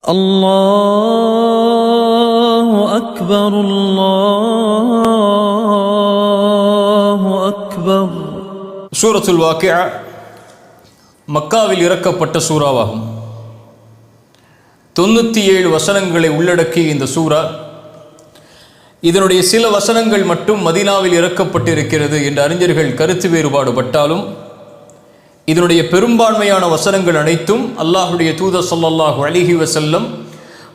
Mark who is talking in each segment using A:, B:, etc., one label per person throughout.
A: الله أكبر الله أكبر.
B: சூரத்துல் வாக்கிஆ மக்காவில் இறக்கப்பட்ட சூறாவாகும். 97 வசனங்களை உள்ளடக்கிய இந்த சூரா, இதனுடைய சில வசனங்கள் மட்டும் மதீனாவில் இறக்கப்பட்டிருக்கிறது என்று அறிஞர்கள் கருத்து வேறுபாடுபட்டாலும், இதனுடைய பெரும்பான்மையான வசனங்கள் அனைத்தும் அல்லாஹுடைய தூதர் ஸல்லல்லாஹு அலைஹி வஸல்லம்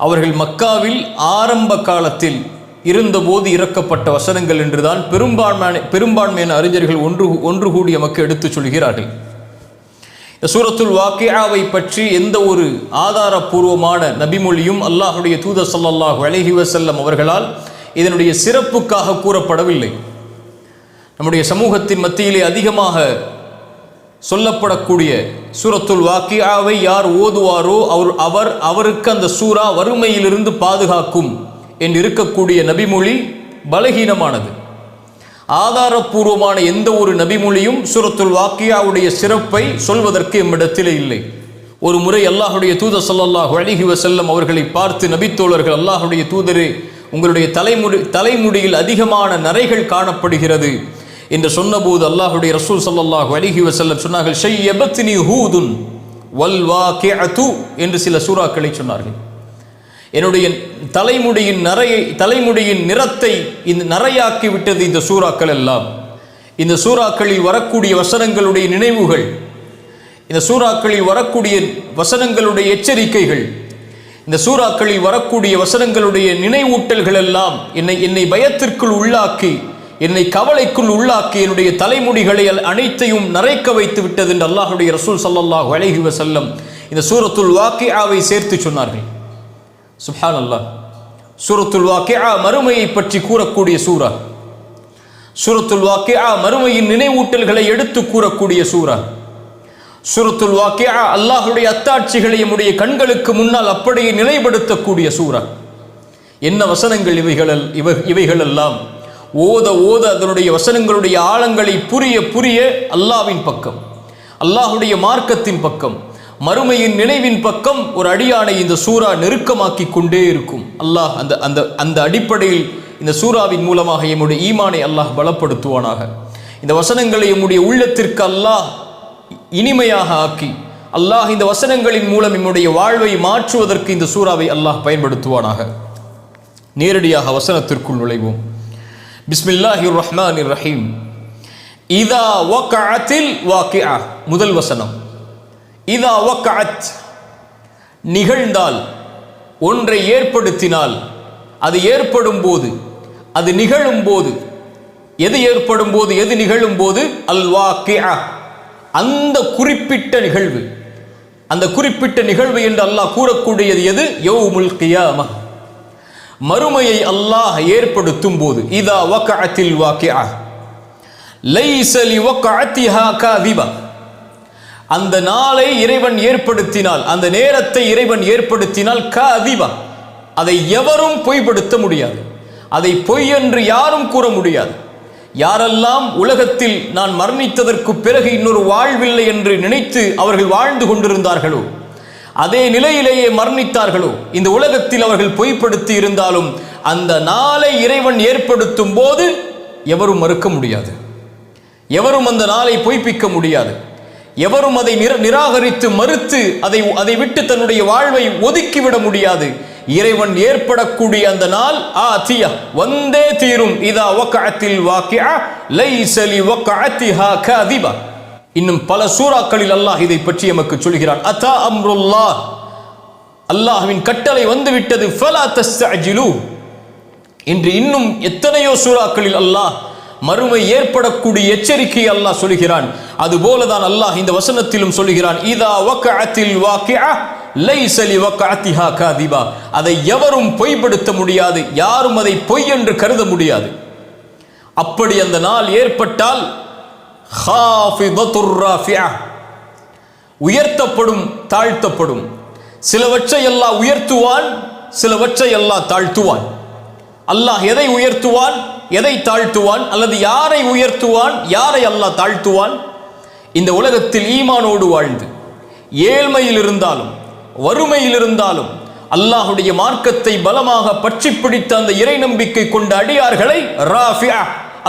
B: அவர்கள் மக்காவில் ஆரம்ப காலத்தில் இருந்தபோது இறக்கப்பட்ட வசனங்கள் என்றுதான் பெரும்பான்மையான அறிஞர்கள் ஒன்று கூடி நமக்கு எடுத்துச் சொல்கிறார்கள். இந்த சூரத்துல் வாக்கிஆவை பற்றி எந்த ஒரு ஆதாரபூர்வமான நபிமொழியும் அல்லாஹுடைய தூதர் ஸல்லல்லாஹு அலைஹி வஸல்லம் அவர்களால் இதனுடைய சிறப்புக்காக கூறப்படவில்லை. நம்முடைய சமூகத்தின் மத்தியிலே அதிகமாக சொல்லப்படக்கூடிய சூரத்துல் வாக்கிஆவை யார் ஓதுவாரோ அவருக்கு அந்த சூரா வறுமையிலிருந்து பாதுகாக்கும் என்று இருக்கக்கூடிய நபிமொழி பலகீனமானது. ஆதாரபூர்வமான எந்த ஒரு நபிமொழியும் சூரத்துல் வாக்கிஆவுடைய சிறப்பை சொல்வதற்கு எம்மிடத்திலே இல்லை. ஒரு முறை அல்லாஹுடைய தூதர் ஸல்லல்லாஹு அலைஹி வஸல்லம் அவர்களை பார்த்து நபித்தோழர்கள், அல்லாஹுடைய தூதரே, உங்களுடைய தலைமுடியில் அதிகமான நரைகள் காணப்படுகிறது என்று சொன்னபோது அல்லாஹுடைய ரசூல் ஸல்லல்லாஹு அலைஹி வஸல்லம் சொன்னார்கள், ஷையபத்னி ஹூதுன் வல் வாக்கிஅத்து என்று சில சூறாக்களை சொன்னார்கள். என்னுடைய தலைமுடியின் நிறத்தை இந்த நரையாக்கி விட்டது இந்த சூறாக்கள் எல்லாம். இந்த சூறாக்களில் வரக்கூடிய வசனங்களுடைய நினைவுகள், இந்த சூறாக்களில் வரக்கூடிய வசனங்களுடைய எச்சரிக்கைகள், இந்த சூறாக்களில் வரக்கூடிய வசனங்களுடைய நினைவூட்டல்கள் எல்லாம் என்னை பயத்திற்குள் உள்ளாக்கி, என்னை கவலைக்குள் உள்ளாக்கி, என்னுடைய தலைமுடிகளை அனைத்தையும் நரைக்க வைத்து விட்டது என்று அல்லாஹுடைய ரசூல் ஸல்லல்லாஹு அலைஹி வஸல்லம் இந்த சூரத்துல் வாக்கிஆவை சேர்த்து சொன்னார்கள். சுப்ஹானல்லாஹ். சூரத்துல் வாக்கிஆ மறுமையை பற்றி கூறக்கூடிய சூரா. சூரத்துல் வாக்கிஆ மறுமையின் நினைவூட்டல்களை எடுத்து கூறக்கூடிய சூரா. சூரத்துல் வாக்கிஆ அல்லாஹுடைய அத்தாட்சிகளை நம்முடைய கண்களுக்கு முன்னால் அப்படியே நிலைப்படுத்தக்கூடிய சூரா. என்ன வசனங்கள் இவைகளெல்லாம்! ஓத ஓத அதனுடைய வசனங்களுடைய ஆழங்களை புரிய அல்லாஹ்வின் பக்கம், அல்லாஹுடைய மார்க்கத்தின் பக்கம், மறுமையின் நினைவின் பக்கம் ஒரு அடியானை இந்த சூரா நெருக்கமாக்கி கொண்டே இருக்கும். அல்லாஹ் அந்த அடிப்படையில் இந்த சூறாவின் மூலமாக எம்முடைய ஈமானை அல்லாஹ் பலப்படுத்துவானாக. இந்த வசனங்களை எம்முடைய உள்ளத்திற்கு அல்லாஹ் இனிமையாக ஆக்கி, அல்லாஹ் இந்த வசனங்களின் மூலம் நம்முடைய வாழ்வை மாற்றுவதற்கு இந்த சூறாவை அல்லாஹ் பயன்படுத்துவானாக. நேரடியாக வசனத்திற்குள் நுழைவோம். பிஸ்மில்லாஹிர் ரஹ்மானிர் ரஹீம். இதா வக்அத்தில் வாக்கிஆ. முதல் வசனம். இதா வக்அத், நிகழ்ந்தால், ஒன்றை ஏற்படுத்தினால், அது ஏற்படும் போது, அது நிகழும் போது, எது ஏற்படும் போது, எது நிகழும் போது, அல் வாக்கிஆ, அந்த குறிப்பிட்ட நிகழ்வு. அந்த குறிப்பிட்ட நிகழ்வு என்று அல்லாஹ் கூறக்கூடியது எது? யௌமுல் கியாமah, மறுமையை அல்லாஹ் ஏற்படுத்தும் போது. இதா வக்அத்தில் வாக்கிஆ லைஸ லிவக்அத்திஹா காதிபா, அந்த நாளை இறைவன் ஏற்படுத்தினால், அந்த நேரத்தை இறைவன் ஏற்படுத்தினால், காதிபா, அதை எவரும் பொய்ப்படுத்த முடியாது. அதை பொய் என்று யாரும் கூற முடியாது. யாரெல்லாம் உலகத்தில் நான் மரணித்ததற்கு பிறகு இன்னொரு வாழ்வில்லை என்று நினைத்து அவர்கள் வாழ்ந்து கொண்டிருந்தார்களோ, அதே நிலையிலேயே மரணித்தார்களோ, இந்த உலகத்தில் அவர்கள் பொய்ப்படுத்தி இருந்தாலும் அந்த நாளை இறைவன் ஏற்படுத்தும் போது எவரும் மறுக்க முடியாது. எவரும் அந்த நாளை பொய்ப்பிக்க முடியாது. எவரும் அதை நிராகரித்து மறுத்து அதை விட்டு தன்னுடைய வாழ்வை ஒதுக்கிவிட முடியாது. இறைவன் ஏற்படக்கூடிய அந்த நாள் ஆதியா, வந்தே தீரும். இதா வக்அத்தில் வாக்கிஆ லைஸ லிவக்அத்திஹா காதிபா. இன்னும் பல சூறாக்களில் அல்லாஹ் இதை பற்றி நமக்கு சொல்கிறான். அதா அம்ருல்லாஹ், அல்லாஹ்வின் கட்டளை வந்துவிட்டது. ஃபலா தஸ்தஅஜிலு என்று இன்னும் எத்தனையோ சூறாக்களில் அல்லாஹ் மறுமை ஏற்படக்கூடிய எச்சரிக்கையை அல்லாஹ் சொல்கிறான். அதுபோலதான் அல்லாஹ் இந்த வசனத்திலும் சொல்கிறான். இதா வக்அத்தில் வாக்கிஆ லைஸ லிவக்அத்திஹா காதிபா, அதை எவரும் பொய்ப்படுத்த முடியாது. யாரும் அதை பொய் என்று கருத முடியாது. அப்படி அந்த நாள் ஏற்பட்டால் ஹாஃபிதத்துர் ராஃபிஆ, உயர்த்தப்படும், தாழ்த்தப்படும். சிலவற்றை அல்லாஹ் உயர்த்துவான், சிலவற்றை அல்லாஹ் தாழ்த்துவான். அல்லாஹ் எதை உயர்த்துவான், எதை தாழ்த்துவான், அல்லது யாரை உயர்த்துவான், யாரை அல்லாஹ் தாழ்த்துவான்? இந்த உலகத்தில் ஈமானோடு வாழ்ந்து ஏழ்மையில் இருந்தாலும் வறுமையில் இருந்தாலும் அல்லாஹுடைய மார்க்கத்தை பலமாக பற்றி பிடித்த அந்த இறை நம்பிக்கை கொண்ட அடியார்களை ராஃபிஆ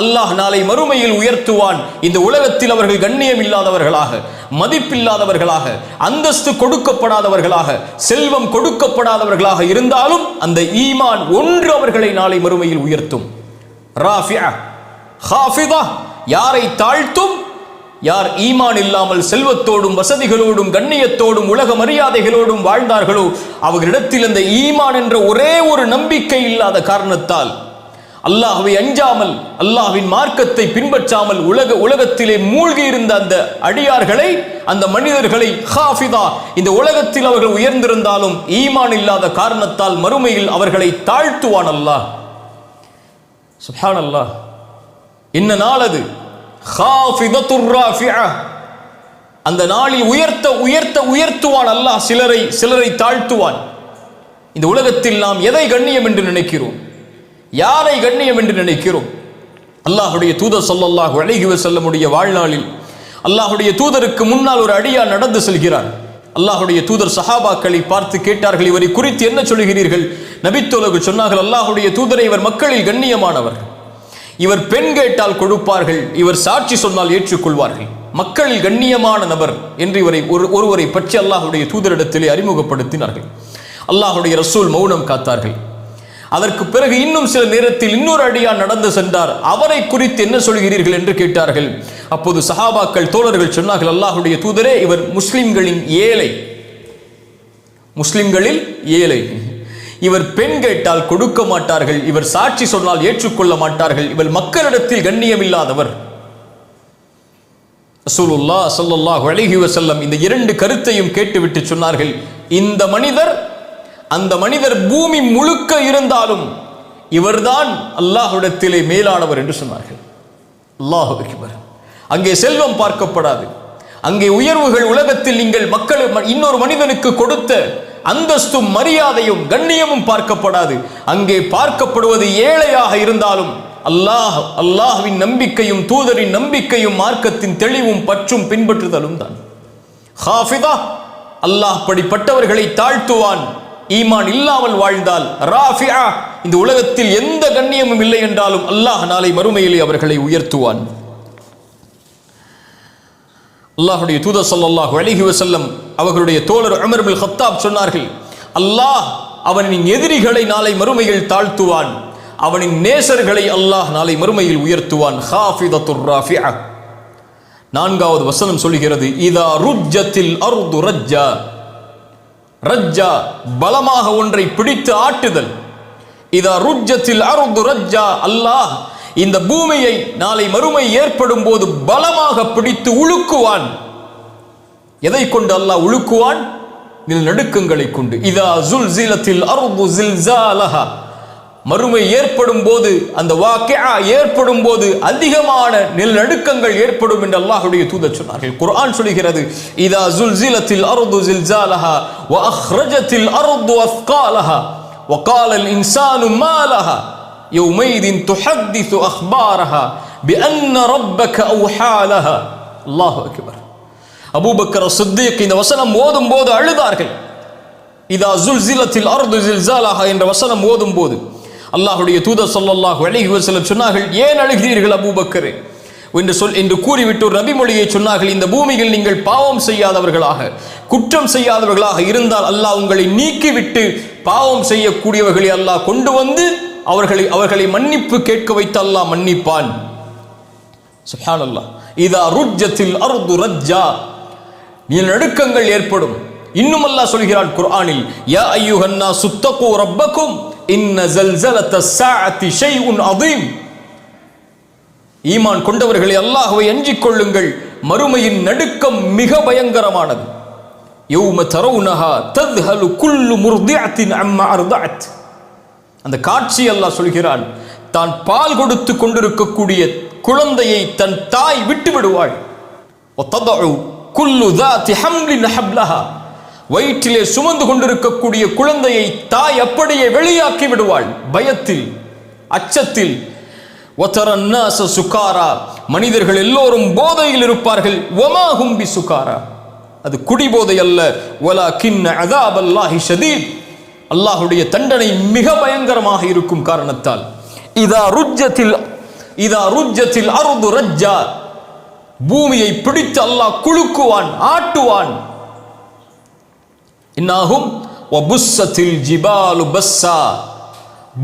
B: அல்லாஹ் நாளை மறுமையில் உயர்த்துவான். இந்த உலகத்தில் அவர்கள் கண்ணியம் இல்லாதவர்களாக, மதிப்பில்லாதவர்களாக, அந்தஸ்து கொடுக்கப்படாதவர்களாக, செல்வம் கொடுக்கப்படாதவர்களாக இருந்தாலும் அந்த ஈமான் ஒன்று அவர்களை நாளை மறுமையில் உயர்த்தும். ராஃபிஆ ஹாஃபிதா யாரை தாழ்த்தும்? யார் ஈமான் இல்லாமல் செல்வத்தோடும் வசதிகளோடும் கண்ணியத்தோடும் உலக மரியாதைகளோடும் வாழ்ந்தார்களோ அவர்களிடத்தில் அந்த ஈமான் என்ற ஒரே ஒரு நம்பிக்கை இல்லாத காரணத்தால் அல்லாஹ்வை அஞ்சாமல் அல்லாஹ்வின் மார்க்கத்தை பின்பற்றாமல் உலகத்திலே மூழ்கி இருந்த அந்த அடியார்களை, அந்த மனிதர்களை ஹாஃபிதா இந்த உலகத்தில் அவர்கள் உயர்ந்திருந்தாலும் ஈமான் இல்லாத காரணத்தால் மறுமையில் அவர்களை தாழ்த்துவான் அல்லாஹ். சுப்ஹானல்லாஹ். என்ன நாள் அது? ஹாஃபிதத்துர் ராஃபிஆ. அந்த நாளில் உயர்த்துவான் அல்லாஹ். சிலரை தாழ்த்துவான். இந்த உலகத்தில் நாம் எதை கண்ணியம் என்று நினைக்கிறோம்? யாரை கண்ணியம் என்று நினைக்கிறோம்? அல்லாஹுடைய தூதர் ஸல்லல்லாஹு அலைஹி வஸல்லமுடைய வாழ்நாளில் அல்லாஹுடைய தூதருக்கு முன்னால் ஒரு அடியார் நடந்து செல்கிறார். அல்லாஹுடைய தூதர் சஹாபாக்களை பார்த்து கேட்டார்கள், இவரை குறித்து என்ன சொல்கிறீர்கள்? நபித்தோலகு சொன்னார்கள், அல்லாஹுடைய தூதரை, இவர் மக்களில் கண்ணியமானவர், இவர் பெண் கேட்டால் கொடுப்பார்கள், இவர் சாட்சி சொன்னால் ஏற்றுக்கொள்வார்கள், மக்களில் கண்ணியமான நபர் என்று ஒருவரை பற்றி அல்லாஹுடைய தூதரிடத்திலே அறிமுகப்படுத்தினார்கள். அல்லாஹுடைய ரசூல் மௌனம் காத்தார்கள். அதற்கு பிறகு இன்னும் சில நேரத்தில் இன்னொரு அடியார் நடந்து சென்றார். அவரை குறித்து என்ன சொல்கிறீர்கள் என்று கேட்டார்கள். அப்போது சஹாபாக்கள் தோழர்கள் சொன்னார்கள், அல்லாஹுடைய தூதரே, இவர் முஸ்லிம்களில் ஏழை, இவர் பெண் கேட்டால் கொடுக்க மாட்டார்கள், இவர் சாட்சி சொன்னால் ஏற்றுக்கொள்ள மாட்டார்கள், இவர் மக்களிடத்தில் கண்ணியமில்லாதவர். ரசூலுல்லாஹ் ஸல்லல்லாஹு அலைஹி வஸல்லம் இந்த இரண்டு கருத்தையும் கேட்டுவிட்டு சொன்னார்கள், இந்த மனிதர், அந்த மனிதர் பூமி முழுக்க இருந்தாலும் இவர்தான் அல்லாஹ்விடத்திலே மேலானவர் என்று சொன்னார்கள். அல்லாஹு அக்பர். அங்கே செல்வம் பார்க்கப்படாது, அங்கே உயர்வுகள், உலகத்தில் நீங்கள் மக்கள் இன்னொரு மனிதனுக்கு கொடுத்த அந்தஸ்தும் மரியாதையும் கண்ணியமும் பார்க்கப்படாது. அங்கே பார்க்கப்படுவது ஏழையாக இருந்தாலும் அல்லாஹ்வின் நம்பிக்கையும் தூதரின் நம்பிக்கையும் மார்க்கத்தின் தெளிவும் பற்றும் பின்பற்றுதலும் தான். ஹாஃபிதா அல்லாஹ் படிப்பட்டவர்களை தாழ்த்துவான். ஈமான் இல்லாமல் வாழ்ந்தால் ராஃபிஆ இந்த உலகத்தில் எந்த கண்ணியமும் இல்லை என்றாலும் அல்லாஹ் நாளை மறுமையிலே அவர்களை உயர்த்துவான். அல்லாஹ்வுடைய தூதர் ஸல்லல்லாஹு அலைஹி வஸல்லம் அவர்களுடைய தோழர் உமர் இப்னு கத்தாப் சொன்னார்கள், அல்லாஹ் அவனின் எதிரிகளை நாளை மறுமையில் தாழ்த்துவான், அவனின் நேசர்களை அல்லாஹ் நாளை மறுமையில் உயர்த்துவான். ஹாஃபிதத்துர் ராஃபிஆ. நான்காவது வசனம் சொல்கிறது, இதா ருஜ்ஜத்தில் அர்து ரஜ்ஜா. ரஜ்ஜா பலமாக ஒன்றை பிடித்து ஆட்டுதல். இதா ருஜ்ஜத்தில் அர்து ரஜ்ஜா, அல்லாஹ் இந்த பூமியை நாளை மறுமை ஏற்படும் போது பலமாக பிடித்து உழுக்குவான். எதை கொண்டு அல்லாஹ் உழுக்குவான்? நிலநடுக்கங்களை கொண்டு. இதா ஸுல்ஸிலத்தில் அர்து ஸில்ஸாலஹா. மறுமை ஏற்படும் போது, அந்த வாக்கிஆ ஏற்படும் போது அதிகமான நிலநடுக்கங்கள் ஏற்படும் என்று அல்லாஹ்வுடைய தூதர் சொன்னார்கள். குர்ஆன் சொல்கிறது, இதா ஸுல்ஸிலத்தில் அர்து ஸில்ஸாலஹா வ அக்ரஜத்தில் அர்து அஸ்காலஹா வ காலல் இன்சானு மா லஹா யௌமைதின் துஹத்திஸு அக்பாரஹா பிஅன்ன ரப்பக அவ்ஹா லஹா. அல்லாஹு அக்பர். அபூபக்கர் சித்தீக் இந்த வசனம் ஓதும் போது அழுதார்கள். இதா ஸுல்ஸிலத்தில் அர்து ஸில்ஸாலஹா என்ற வசனம் ஓதும் போது அல்லாஹ்வுடைய தூதர் ஸல்லல்லாஹு அலைஹி வஸல்லம் சொன்னார்கள், ஏன் அழுகிறீர்கள் அபூபக்கரே என்று கூறிவிட்டு ஒரு நபிமொழியை சொன்னார்கள், இந்த பூமியில் நீங்கள் பாவம் செய்யாதவர்களாக, குற்றம் செய்யாதவர்களாக இருந்தால் அல்லாஹ் உங்களை நீக்கிவிட்டு பாவம் செய்யக்கூடியவர்களை அல்லாஹ் கொண்டு வந்து அவர்களை மன்னிப்பு கேட்க வைத்து அல்லாஹ் மன்னிப்பான். சுப்ஹானல்லாஹ். இதா ருஜ்ஜத்தில் அர்து ரஜ்ஜா, நிலநடுக்கங்கள் ஏற்படும். இன்னும் அல்லாஹ் சொல்கிறான் குர்ஆனில், யா அய்யுஹன் நாஸு தகு ரப்பக்கும் இன்ன ஸல்ஸலத்தஸ் ஸாஅத்தி ஷைஉன் அதீம். ஈமான் கொண்டவர்களை அல்லாஹ்வை அஞ்சிக் கொள்ளுங்கள், மறுமையின் நடுக்கம் மிக பயங்கரமானது. யௌம தரவுனஹா தத்ஹலு குல்லு முர்திஅத்தின் அம்மா அர்தஅத். அந்த காட்சி அல்லாஹ் சொல்கிறான், தான் பால் கொடுத்து கொண்டிருக்கக்கூடிய குழந்தையை தன் தாய் விட்டு விடுவாள். வதது குல்லு ذات حمل حبلها. வயிற்றிலே சுமந்து கொண்டிருக்கக்கூடிய குழந்தையை தாய் அப்படியே வெளியாக்கி விடுவாள் பயத்தில், அச்சத்தில். வதர الناس சுகாரா. மனிதர்கள் எல்லோரும் போதையில் இருப்பார்கள். வமா ஹும் பிசுகாரா. அது குடிபோதை அல்ல. வலாகின் அஸாபல்லாஹி ஷதீத். அல்லாஹ்வுடைய தண்டனை மிக பயங்கரமாக இருக்கும் காரணத்தால் இதா ருஜ்ஜத்தில் அர்து ரஜ்ஜா, பூமியை பிடித்து அல்லாஹ் குலுக்குவான், ஆட்டுவான். இன்னாகும் வபுஸ்ஸத்தில் ஜிபாலு பஸ்ஸா,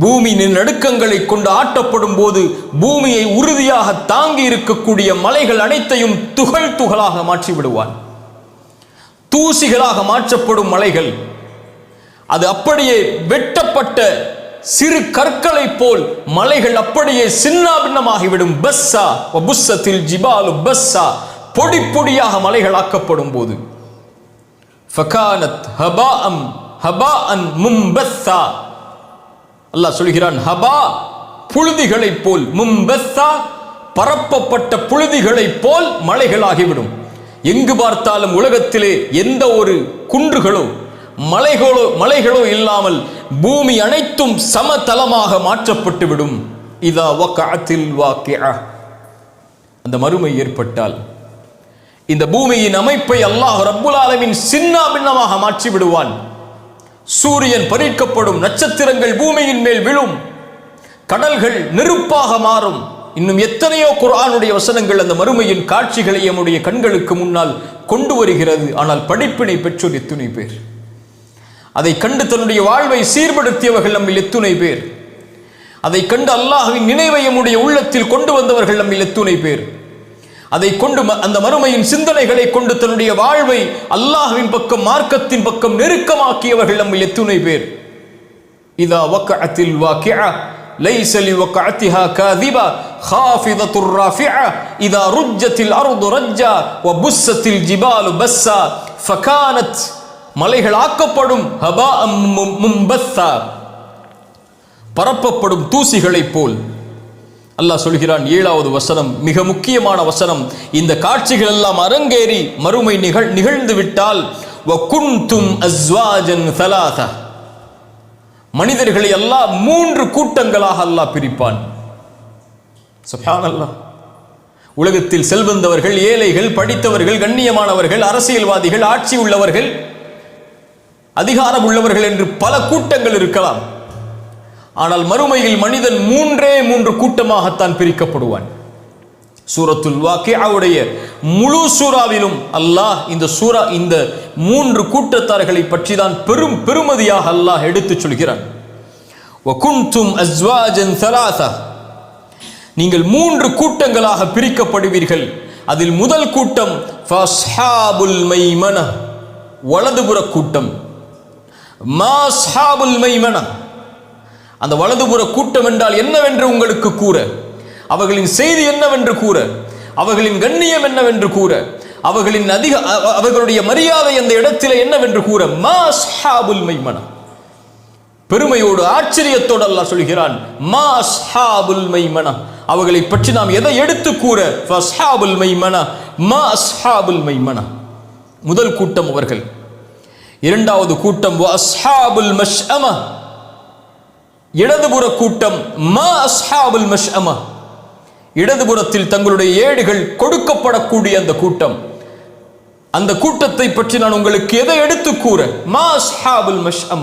B: பூமியின் நடுக்கங்களை கொண்டு ஆட்டப்படும் போது பூமியை உறுதியாக தாங்கி இருக்கக்கூடிய மலைகள் அனைத்தையும் துகள் துகளாக மாற்றி விடுவான். தூசிகளாக மாற்றப்படும் மலைகள் அது அப்படியே வெட்டப்பட்ட சிறு கற்களை போல் மலைகள் அப்படியே சின்னாபின்னமாகிவிடும். பஸ்ஸா வபுஸ்ஸத்தில் ஜிபாலு பஸ்ஸா, பொடி பொடியாக மலைகள் ஆக்கப்படும் போது ஃபகானத் ஹபாஅன் மும்பஸ்ஸா, அல்லாஹ் சொல்கிறான் ஹபா, புழுதிகளை போல், மும்பஸ்ஸா, பரப்பப்பட்ட புழுதிகளை போல் மலைகளாகிவிடும். எங்கு பார்த்தாலும் உலகத்திலே எந்த ஒரு குன்றுகளோ மலைகளோ இல்லாமல் பூமி அனைத்தும் சமதளமாக மாற்றப்பட்டு விடும். இதா வகஅத்தில் வாக்கிஅ, அந்த மறுமை ஏற்பட்டால் இந்த பூமியின் அமைப்பை அல்லாஹ் ரப்புல் ஆலமீன் சின்னாபின்னமாக மாற்றி விடுவான். சூரியன் பறிக்கப்படும், நட்சத்திரங்கள் பூமியின் மேல் விழும், கடல்கள் நெருப்பாக மாறும். இன்னும் எத்தனையோ குர்ஆனுடைய வசனங்கள் அந்த மறுமையின் காட்சிகளை நம்முடைய கண்களுக்கு முன்னால் கொண்டு வருகிறது. ஆனால் படிப்பினை பெற்றோர் எத்துணை பேர்? அதை கண்டு தன்னுடைய வாழ்வை சீர்படுத்தியவர்கள் நம்மில் எத்துணை பேர்? அதை கண்டு அல்லாஹ்வின் நினைவை நம்முடைய உள்ளத்தில் கொண்டு வந்தவர்கள் நம்மில் எத்துணை பேர்? அதை கொண்டு அந்த மறுமையின் சிந்தனைகளை கொண்டு தன்னுடைய வாழ்வை அல்லாஹ்வின் பக்கம், மார்க்கத்தின் பக்கம் நெருக்கமாக்கியவர்கள் நம்மில் எத்துணை பேர்? இதா வகஅத்தில் வாக்கிஅ லைஸ லிவகஅத்திஹா காதிபா ஹாஃபிதத்துர் ராஃபிஅ இதா ருஜ்ஜத்தில் அர்து ரஜ்ஜா வபுஸ்ஸத்தில் ஜிபாலு பஸ்ஸா ஃபகானத், மலைகள் ஆக்கப்படும், ஹபாஅம் மும்பஸ்ஸா, பரப்பப்படும் தூசிகளைப் போல். அல்லாஹ் சொல்கிறான், 7வது வசனம் மிக முக்கியமான வசனம். இந்த காட்சிகள் எல்லாம் அரங்கேறி மறுமை நிகழ்ந்து விட்டால் வகுன்தும் அஸ்வாஜன் ஸலாஸா, மனிதர்களை அல்லாஹ் 3 கூட்டங்களாக அல்லாஹ் பிரிப்பான். சுப்ஹானல்லாஹ். உலகத்தில் செல்வந்தவர்கள், ஏழைகள், படித்தவர்கள், கண்ணியமானவர்கள், அரசியல்வாதிகள், ஆட்சி உள்ளவர்கள், அதிகாரம் உள்ளவர்கள் என்று பல கூட்டங்கள் இருக்கலாம். ஆனால் மறுமையில் மனிதன் 3 கூட்டமாகத்தான் பிரிக்கப்படுவான். சூரத்துல் வாக்கிஆவுடைய முழு சூறாவிலும் அல்லாஹ் இந்த 3 கூட்டத்தார்களை பற்றி தான் பெருமதியாக அல்லாஹ் எடுத்துச் சொல்கிறான். வகுன்தும் அஸ்வாஜன் ஸலாஸா, நீங்கள் 3 கூட்டங்களாக பிரிக்கப்படுவீர்கள். அதில் முதல் கூட்டம் ஃபஸ்ஹாபுல் மைமன, வலதுபுற கூட்டம். மாஸ்ஹாபுல் மைமன, அந்த வலதுபுற கூட்டம் என்றால் என்னவென்று உங்களுக்கு கூற, அவர்களின் செய்தி என்னவென்று கூற, அவர்களின் கண்ணியம் என்னவென்று கூற, அவர்களுடைய மரியாதை அந்த இடத்திலே என்னவென்று கூற. மாஸ்ஹாபுல் மைமன, பெருமையோடு ஆச்சரியத்தோடு அல்லாஹ் சொல்கிறான், மாஸ்ஹாபுல் மைமன, அவர்களை பற்றி நாம் எதை எடுத்து கூற. ஃபஸ்ஹாபுல் மைமன மாஸ்ஹாபுல் மைமன, முதல் கூட்டம் அவர்கள். 2வது கூட்டம் வஅஸ்ஹாபுல் மஷ்அம, இடதுபுற கூட்டம். மா அஸ்ஹாபுல் மஷ்அம, இடதுபுறத்தில் தங்களுடைய ஏடுகள் கொடுக்கப்படக்கூடிய அந்த கூட்டம். அந்த கூட்டத்தை பற்றி நான் உங்களுக்கு எதை எடுத்து கூற. மா அஸ்ஹாபுல் மஷ்அம,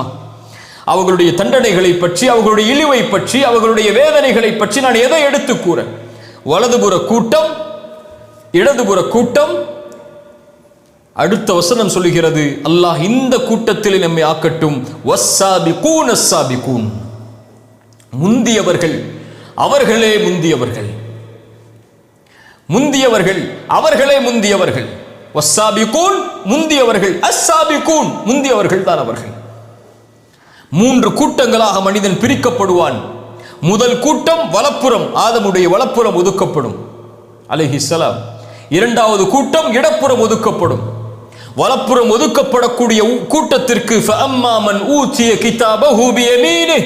B: அவர்களுடைய தண்டனைகளை பற்றி, அவர்களுடைய இழிவை பற்றி, அவர்களுடைய வேதனைகளை பற்றி நான் எதை எடுத்து கூற. வலதுபுற கூட்டம், இடதுபுற கூட்டம். அடுத்த வசனம் சொல்லுகிறது, அல்லாஹ் இந்த கூட்டத்தில் நம்மை ஆக்கட்டும். வஸ்ஸாபிகூன் அஸ்ஸாபிகூன், முந்தியவர்கள், அவர்களே முந்தியவர்கள், முந்தியவர்கள், அவர்களே முந்தியவர்கள். வஸ்ஸாபிகூன், முந்தியவர்கள், அஸ்ஸாபிகூன், முந்தியவர்கள் தான் அவர்கள். 3 கூட்டங்களாக மனிதன் பிரிக்கப்படுவான். முதல் கூட்டம் வலப்புறம், ஆதமுடைய வலப்புறம் ஒதுக்கப்படும் அலைஹிஸ்ஸலாம். 2வது கூட்டம் இடப்புறம் ஒதுக்கப்படும். வலப்புறம் ஒதுக்கப்படக்கூடிய கூட்டத்திற்கு ஃபஅம்மா மன் ஊதிய கிதாபஹு பியமீனிஹி,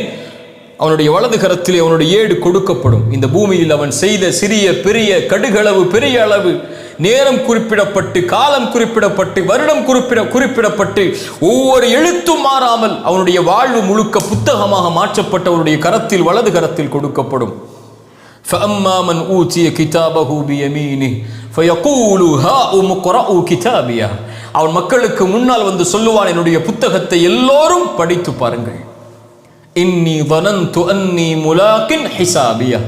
B: அவனுடைய வலது கரத்திலே அவனுடைய ஏடு கொடுக்கப்படும். இந்த பூமியில் அவன் செய்த சிறிய பெரிய கடுகளவு, பெரிய அளவு, நேரம் குறிப்பிடப்பட்டு, காலம் குறிப்பிடப்பட்டு, வருடம் குறிப்பிடப்பட்டு, ஒவ்வொரு எழுத்தும் மாறாமல் அவனுடைய வாழ்வு முழுக்க புத்தகமாக மாற்றப்பட்ட அவனுடைய கரத்தில், வலது கரத்தில் கொடுக்கப்படும். فأما من أوتي كتابه بيمينه فيقول هاؤم اقرءوا كتابيه. அவன் மக்களுக்கு முன்னால் வந்து சொல்லுவான், என்னுடைய புத்தகத்தை எல்லோரும் படித்து பாருங்கள். இன்னி வனந்து அன்னி முலாக்கின் ஹிசாபியா,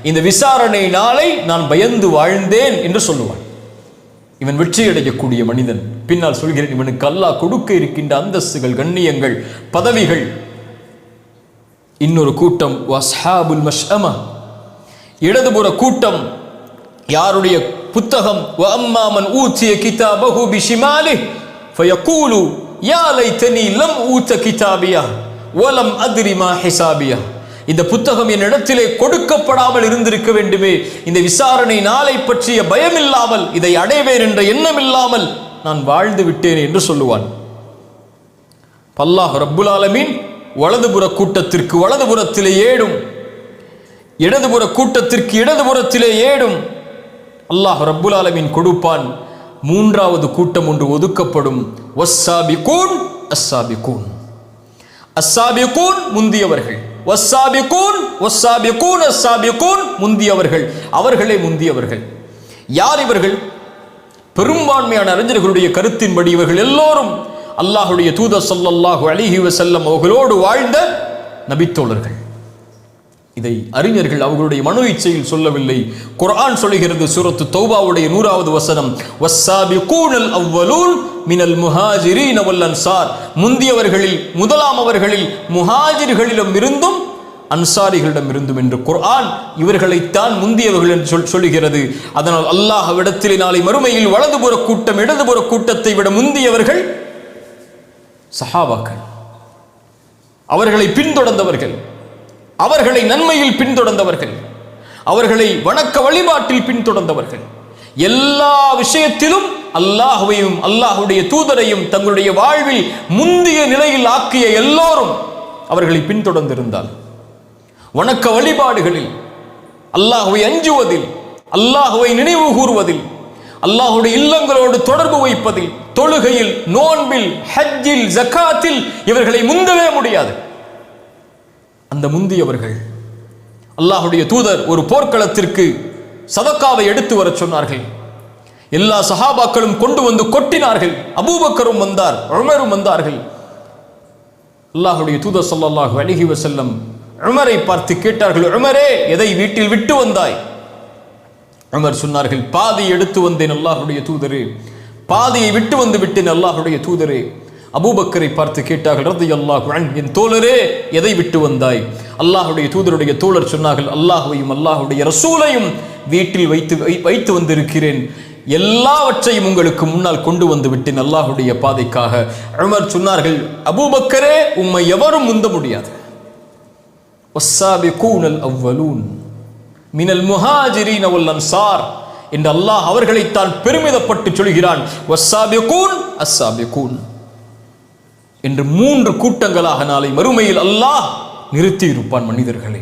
B: இந்த விசாரணை நாளை நான் பயந்து வாழ்ந்தேன் என்று சொல்லுவான். இவன் வெற்றி அடையக்கூடிய மனிதன். பின்னால் சொல்கிறேன், இவனுக்கு அல்லாஹ் கொடுக்க இருக்கின்ற அந்தஸ்துகள், கண்ணியங்கள், பதவிகள். இன்னொரு கூட்டம் வஸ்ஹாபுல் மஷ்அமா, இடதுபுற கூட்டம். யாருடைய புத்தகம் வஅம்மா மன் ஊதிய கிதாபஹு பிஷிமாலிஹி ஃபயகூலு யா லைதனி லம் ஊத கிதாபியா வலம் அத்ரி மா ஹிசாபியா, இந்த புத்தகம் என்னிடத்திலே கொடுக்கப்படாமல் இருந்திருக்க வேண்டுமே, இந்த விசாரணை நாளை பற்றிய பயம் இல்லாமல், இதை அடைவேன் என்ற எண்ணம் இல்லாமல் நான் வாழ்ந்து விட்டேன் என்று சொல்லுவான். அல்லாஹ் ரப்புல் ஆலமீன் வலதுபுற கூட்டத்திற்கு வலதுபுறத்திலே ஏடும், இடதுபுற கூட்டத்திற்கு இடதுபுறத்திலே ஏடும் அல்லாஹ் ரப்புல் ஆலமீன் கொடுப்பான். மூன்றாவது கூட்டம் ஒன்று ஒதுக்கப்படும். வஸ்ஸாபிகூன் அஸ்ஸாபிகூன், அஸ்ஸாபிகூன் முந்தியவர்கள், வஸ்ஸாபிகூன் வஸ்ஸாபிகூன் அஸ்ஸாபிகூன் முந்தியவர்கள், அவர்களே முந்தியவர்கள். யார் இவர்கள்? பெரும்பான்மையான அறிஞர்களுடைய கருத்தின்படி இவர்கள் எல்லோரும் அல்லாஹ்வுடைய தூதர் ஸல்லல்லாஹு அலைஹி வஸல்லம் அவர்களோடு வாழ்ந்த நபித்தோழர்கள். இதை அறிஞர்கள் அவர்களுடைய மனோ இச்சையில் சொல்லவில்லை. குர்ஆன் சொல்கிறது, சூரத்து தௌபாவுடைய 100வது வசனம், வஸ்ஸாபிகூனல் அவ்வலூன் மினல் முஹாஜிரீன வல் அன்சார், முந்தியவர்களில் முதலாமவர்களில் முஹாஜிர்களிடம் இருந்தும் அன்சாரிகளிடம் இருந்தும் என்று குர்ஆன் இவர்களைத்தான் முந்தியவர்கள் என்று சொல்லுகிறது. அதனால் அல்லாஹ்விடத்திலே நாளை மறுமையில் வலதுபுற கூட்டம் இடதுபுற கூட்டத்தை விட முந்தியவர்கள் சஹாபாக்கள், அவர்களை பின்தொடர்ந்தவர்கள், அவர்களை நன்மையில் பின்தொடர்ந்தவர்கள், அவர்களை வணக்க வழிபாட்டில் பின்தொடர்ந்தவர்கள், எல்லா விஷயத்திலும் அல்லாஹ்வையும் அல்லாஹ்வுடைய தூதரையும் தங்களுடைய வாழ்வில் முந்திய நிலையில் ஆக்கிய எல்லோரும் அவர்களை பின்தொடர்ந்திருந்தால், வணக்க வழிபாடுகளில், அல்லாஹ்வை அஞ்சுவதில், அல்லாஹ்வை நினைவு கூறுவதில், அல்லாஹ்வுடைய இல்லங்களோடு தொடர்பு வைப்பதில், தொழுகையில், நோன்பில், ஹஜ்ஜில், ஜகாத்தில் இவர்களை முந்தவே முடியாது. அந்த முந்தியவர்கள், அல்லாஹ்வுடைய தூதர் ஒரு போர்க்களத்திற்கு சதக்காவை எடுத்து வர சொன்னார்கள். எல்லா சஹாபாக்களும் கொண்டு வந்து கொட்டினார்கள். அபூபக்கரும் வந்தார், உமரும் வந்தார்கள். அல்லாஹ்வுடைய தூதர் ஸல்லல்லாஹு அலைஹி வஸல்லம் உமரை பார்த்து கேட்டார்கள், உமரே, எதை வீட்டில் விட்டு வந்தாய்? உமர் சொன்னார்கள், பாதி எடுத்து வந்தேன் அல்லாஹ்வுடைய தூதரே, பாதியை விட்டு வந்து விட்டேன் அல்லாஹ்வுடைய தூதரே. அபூபக்கரை பார்த்து கேட்டார்கள், ரலியல்லாஹு அன்ஹு, என் தோழரே, எதை விட்டு வந்தாய்? அல்லாஹ்வுடைய தூதருடைய தோழர் சொன்னார்கள், அல்லாஹ்வையும் அல்லாஹ்வுடைய ரசூலையும் வீட்டில் வைத்து வந்திருக்கிறேன், எல்லாவற்றையும் உங்களுக்கு முன்னால் கொண்டு வந்து விட்டேன் அல்லாஹ்வுடைய பாதைக்காக. உமர் சொன்னார்கள், அபூபக்கரே, உம்மை எவரும் முந்த முடியாது. வஸ்ஸாபிகூனல் அவ்வலூன் மினல் முஹாஜிரீன வல் அன்சார் என்று அல்லாஹ் அவர்களைத்தான் பெருமிதப்பட்டு சொல்கிறான். வஸ்ஸாபிகூன் அஸ்ஸாபிகூன் என்று 3 கூட்டங்களாக நாளை மறுமையில் அல்லாஹ் நிறுத்தி இருப்பான் மனிதர்களை.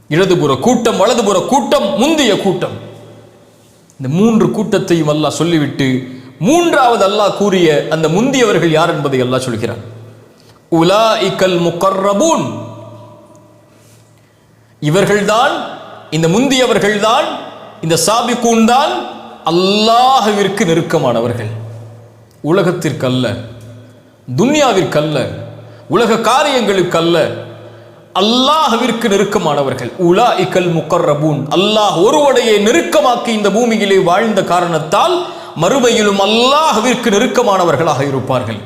B: இடதுபுற கூட்டம், வலதுபுற கூட்டம், முந்திய கூட்டம். இந்த 3 கூட்டத்தையும் அல்லாஹ் சொல்லிவிட்டு மூன்றாவது அல்லாஹ் கூறிய அந்த முந்தியவர்கள் யார் என்பதை அல்லாஹ் சொல்கிறான். உலாஇகல் முகர்ரபூன், இவர்கள்தான், இந்த முந்தியவர்கள்தான், இந்த சாபிகூன் தான் அல்லாஹ்விற்கு நெருக்கமானவர்கள். உலகத்திற்கு அல்ல, துன்யாவிற்கல்ல, உலக காரியங்களுக்கல்ல, அல்லாஹ்விற்கு நெருக்கமானவர்கள். உலாஇகல் முகர்ரபூன், அல்லாஹ் ஒருவனையே நெருக்கமாக்கி இந்த பூமியிலே வாழ்ந்த காரணத்தால் மறுமையிலும் அல்லாஹ்விற்கு நெருக்கமானவர்களாக இருப்பார்கள்.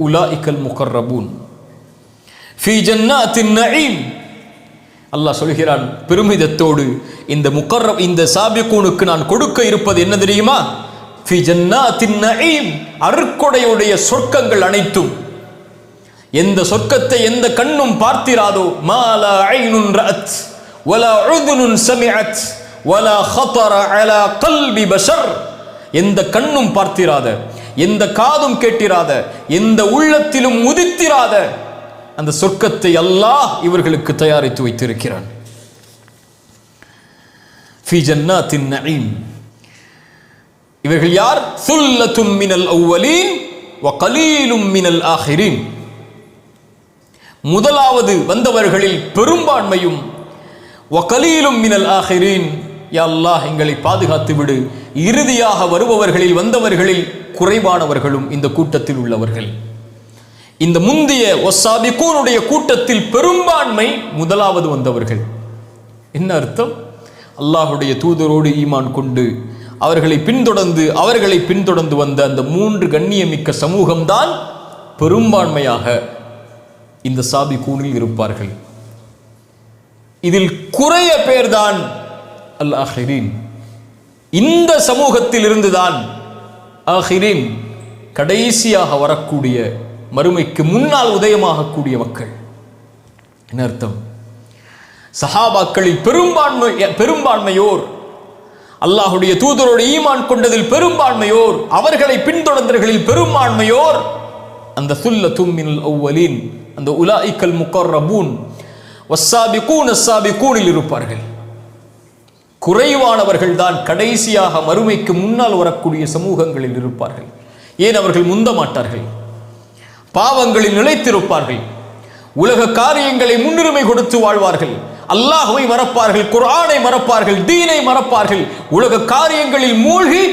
B: உலாஇகல் முகர்ரபூன் ஃபீ ஜன்னாத்தின் நஈம், அல்லாஹ் சொல்கிறான் பெருமிதத்தோடு, இந்த சாபிகூனுக்கு நான் கொடுக்க இருப்பது என்ன தெரியுமா? ஃபீ ஜன்னாத்தின் நஈம், அருட்கொடையுடைய சொர்க்கங்கள் அனைத்தும். எந்த சொர்க்கத்தை எந்த கண்ணும் பார்த்திராதோ, மாலா ஐனுன் ரஅத் வலா உதுனுன் சமிஅத் வலா ஹதர அலா கல்பி பஷர், எந்த கண்ணும் பார்த்திராத, எந்த காதும் கேட்டிராத, எந்த உள்ளத்திலும் உதித்திராத அந்த சொர்க்கத்தை அல்லாஹ் இவர்களுக்கு தயாரித்து வைத்திருக்கிறான். ஃபீ ஜன்னாத்தின் நஈம். இவர்கள் யார்? சுல்லத்தும் மினல் அவ்வலீன் வ கலீலும் மினல் ஆஹிரீன். முதலாவது வந்தவர்களில் பெரும்பான்மையும், வகலீலும் மினல் ஆகிரீன், யா அல்லாஹ் எங்களை பாதுகாத்து விடு, இறுதியாக வருபவர்களில் வந்தவர்களில் குறைவானவர்களும் இந்த கூட்டத்தில் உள்ளவர்கள். இந்த முந்திய வஸ்ஸாபிகூனுடைய கூட்டத்தில் பெரும்பான்மை முதலாவது வந்தவர்கள். என்ன அர்த்தம்? அல்லாஹுடைய தூதரோடு ஈமான் கொண்டு அவர்களை பின்தொடர்ந்து வந்த அந்த 3 கண்ணியமிக்க சமூகம்தான் பெரும்பான்மையாக இந்த சாபிகூனில் இருப்பார்கள். இதில் குறைய பேர்தான் அல் ஆஹிரீன். இந்த சமூகத்தில் இருந்துதான் ஆஹிரீன், கடைசியாக வரக்கூடிய மறுமைக்கு முன்னால் உதயமாகக்கூடிய மக்கள். என்ன அர்த்தம்? சஹாபாக்களில் பெரும்பான்மையோர், அல்லாஹுடைய தூதரோடு ஈமான் கொண்டதில் பெரும்பான்மையோர், அவர்களை பின்தொடர்ந்தவர்களில் பெரும்பான்மையோர் அந்த சுல்லத்தும் மினல் அவ்வலீன், அந்த உலாயிக்கல் முகர்ரபூன் வஸ்ஸாபிகூன் அஸ்ஸாபிகூனில் இருப்பார்கள். குறைவானவர்கள் தான் கடைசியாக மறுமைக்கு முன்னால் வரக்கூடிய சமூகங்களில் இருப்பார்கள். ஏன் அவர்கள் முந்த மாட்டார்கள்? பாவங்களில் நிலைத்திருப்பார்கள், உலக காரியங்களை முன்னுரிமை கொடுத்து வாழ்வார்கள், அல்லாஹ்வை மறப்பார்கள், குர்ஆனை மறப்பார்கள், தீனை மறப்பார்கள். உலக காரியங்களில் மூழ்கி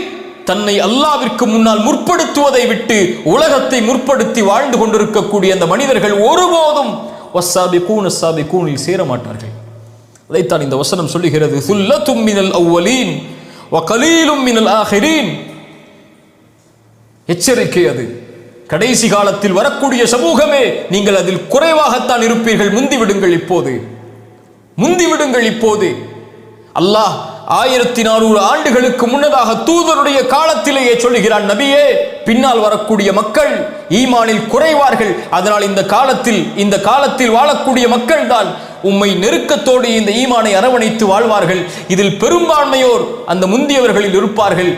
B: தன்னை அல்லாஹ்விற்கு முன்னால் முற்படுத்துவதை விட்டு உலகத்தை முற்படுத்தி வாழ்ந்து கொண்டிருக்கக்கூடிய அந்த மனிதர்கள் ஒருபோதும் வஸ்ஸாபிகூன் அஸ்ஸாபிகூனில் சேர மாட்டார்கள். அதைத்தான் இந்த வசனம் சொல்லுகிறது, சுல்லத்தும் மினல் அவ்வலீன் வகலீலும் மினல் ஆகிரீன். எச்சரிக்கை அது. கடைசி காலத்தில் வரக்கூடிய சமூகமே, நீங்கள் அதில் குறைவாகத்தான் இருப்பீர்கள், முந்திவிடுங்கள் இப்போது. அல்லாஹ் 1400 ஆண்டுகளுக்கு முன்னதாக தூதருடைய காலத்திலேயே சொல்லுகிறான், நபியே, பின்னால் வரக்கூடிய மக்கள் ஈமானில் குறைவார்கள், அதனால் இந்த காலத்தில் வாழக்கூடிய மக்கள் தான் உம்மை நெருக்கத்தோடு இந்த ஈமானை அரவணைத்து வாழ்வார்கள். இதில் பெரும்பான்மையோர் அந்த முந்தியவர்களில் இருப்பார்கள்,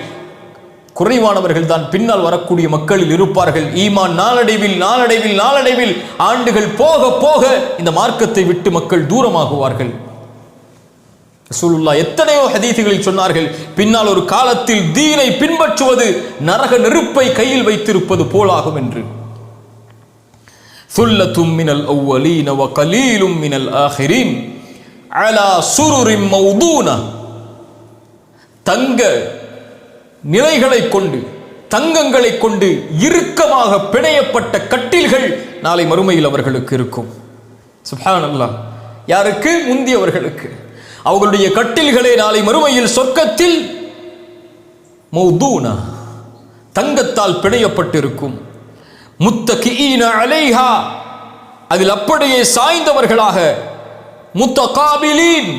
B: குறைவானவர்கள் தான் பின்னால் வரக்கூடிய மக்களில் இருப்பார்கள். ஈமான் நாளடைவில் ஆண்டுகள் போக போக இந்த மார்க்கத்தை விட்டு மக்கள் தூரமாகுவார்கள். ரசூலுல்லாஹ் எத்தனையோ ஹதீஸ்களில் சொன்னார்கள், பின்னால் ஒரு காலத்தில் தீனை பின்பற்றுவது நரக நெருப்பை கையில் வைத்திருப்பது போலாகும் என்று. சுல்லத்தும் மினல் அவ்வலீன வகலீலும் மினல் ஆகிரீன் அலா சுருரின் மௌதூனா, தங்க நிலைகளை கொண்டு, தங்கங்களை கொண்டு இறுக்கமாக பிணையப்பட்ட கட்டில்கள் நாளை மறுமையில் அவர்களுக்கு இருக்கும். சுப்ஹானல்லாஹ். யாருக்கு? முந்தியவர்களுக்கு. அவர்களுடைய கட்டில்களே நாளை மறுமையில் சொர்க்கத்தில் மௌதூனா, தங்கத்தால் பிணையப்பட்டிருக்கும். முத்தகிஈன அலைஹா, அதில் அப்படியே சாய்ந்தவர்களாக. முத்தகாபிலீன்,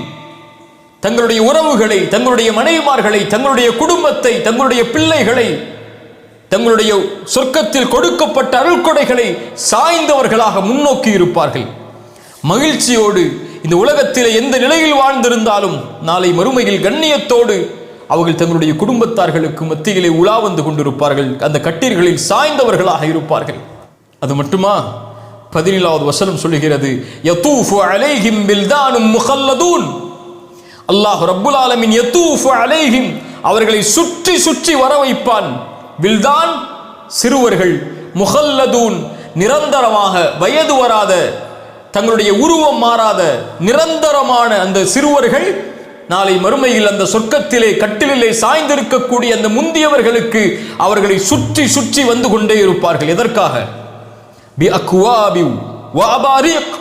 B: தங்களுடைய உறவுகளை, தங்களுடைய மனைவிமார்களை, தங்களுடைய குடும்பத்தை, தங்களுடைய பிள்ளைகளை, தங்களுடைய சொர்க்கத்தில் கொடுக்கப்பட்ட அருள்கொடைகளை சாய்ந்தவர்களாக முன்னோக்கி இருப்பார்கள். மகிழ்ச்சியோடு இந்த உலகத்திலே எந்த நிலையில் வாழ்ந்திருந்தாலும் நாளை மறுமையில் கண்ணியத்தோடு அவர்கள் தங்களுடைய குடும்பத்தார்களுக்கு மத்தியிலே உலா வந்து கொண்டிருப்பார்கள். அந்த கட்டீர்களில் சாய்ந்தவர்களாக இருப்பார்கள். அது மட்டுமா? 17வது வசனம் சொல்லுகிறது, யதூஃபு அலைஹிம் பில்தானும் முகல்லதூன். அல்லாஹ் ரப்புல் ஆலமீன் யதூஃபு அலைஹிம், அவர்களை சுற்றி சுற்றி வர வைப்பான். பில்தான், சிறுவர்கள். முகல்லதூன், நிரந்தரமாக வயது வராத, தங்களுடைய உருவம் மாறாத நிரந்தரமான அந்த சிறுவர்கள் நாளை மறுமையில் அந்த சொர்க்கத்திலே கட்டிலே சாய்ந்திருக்கக்கூடிய அந்த முந்தியவர்களுக்கு அவர்களை சுற்றி சுற்றி வந்து கொண்டே இருப்பார்கள். எதற்காக? பி அக்வாபி வ அபாரிக்,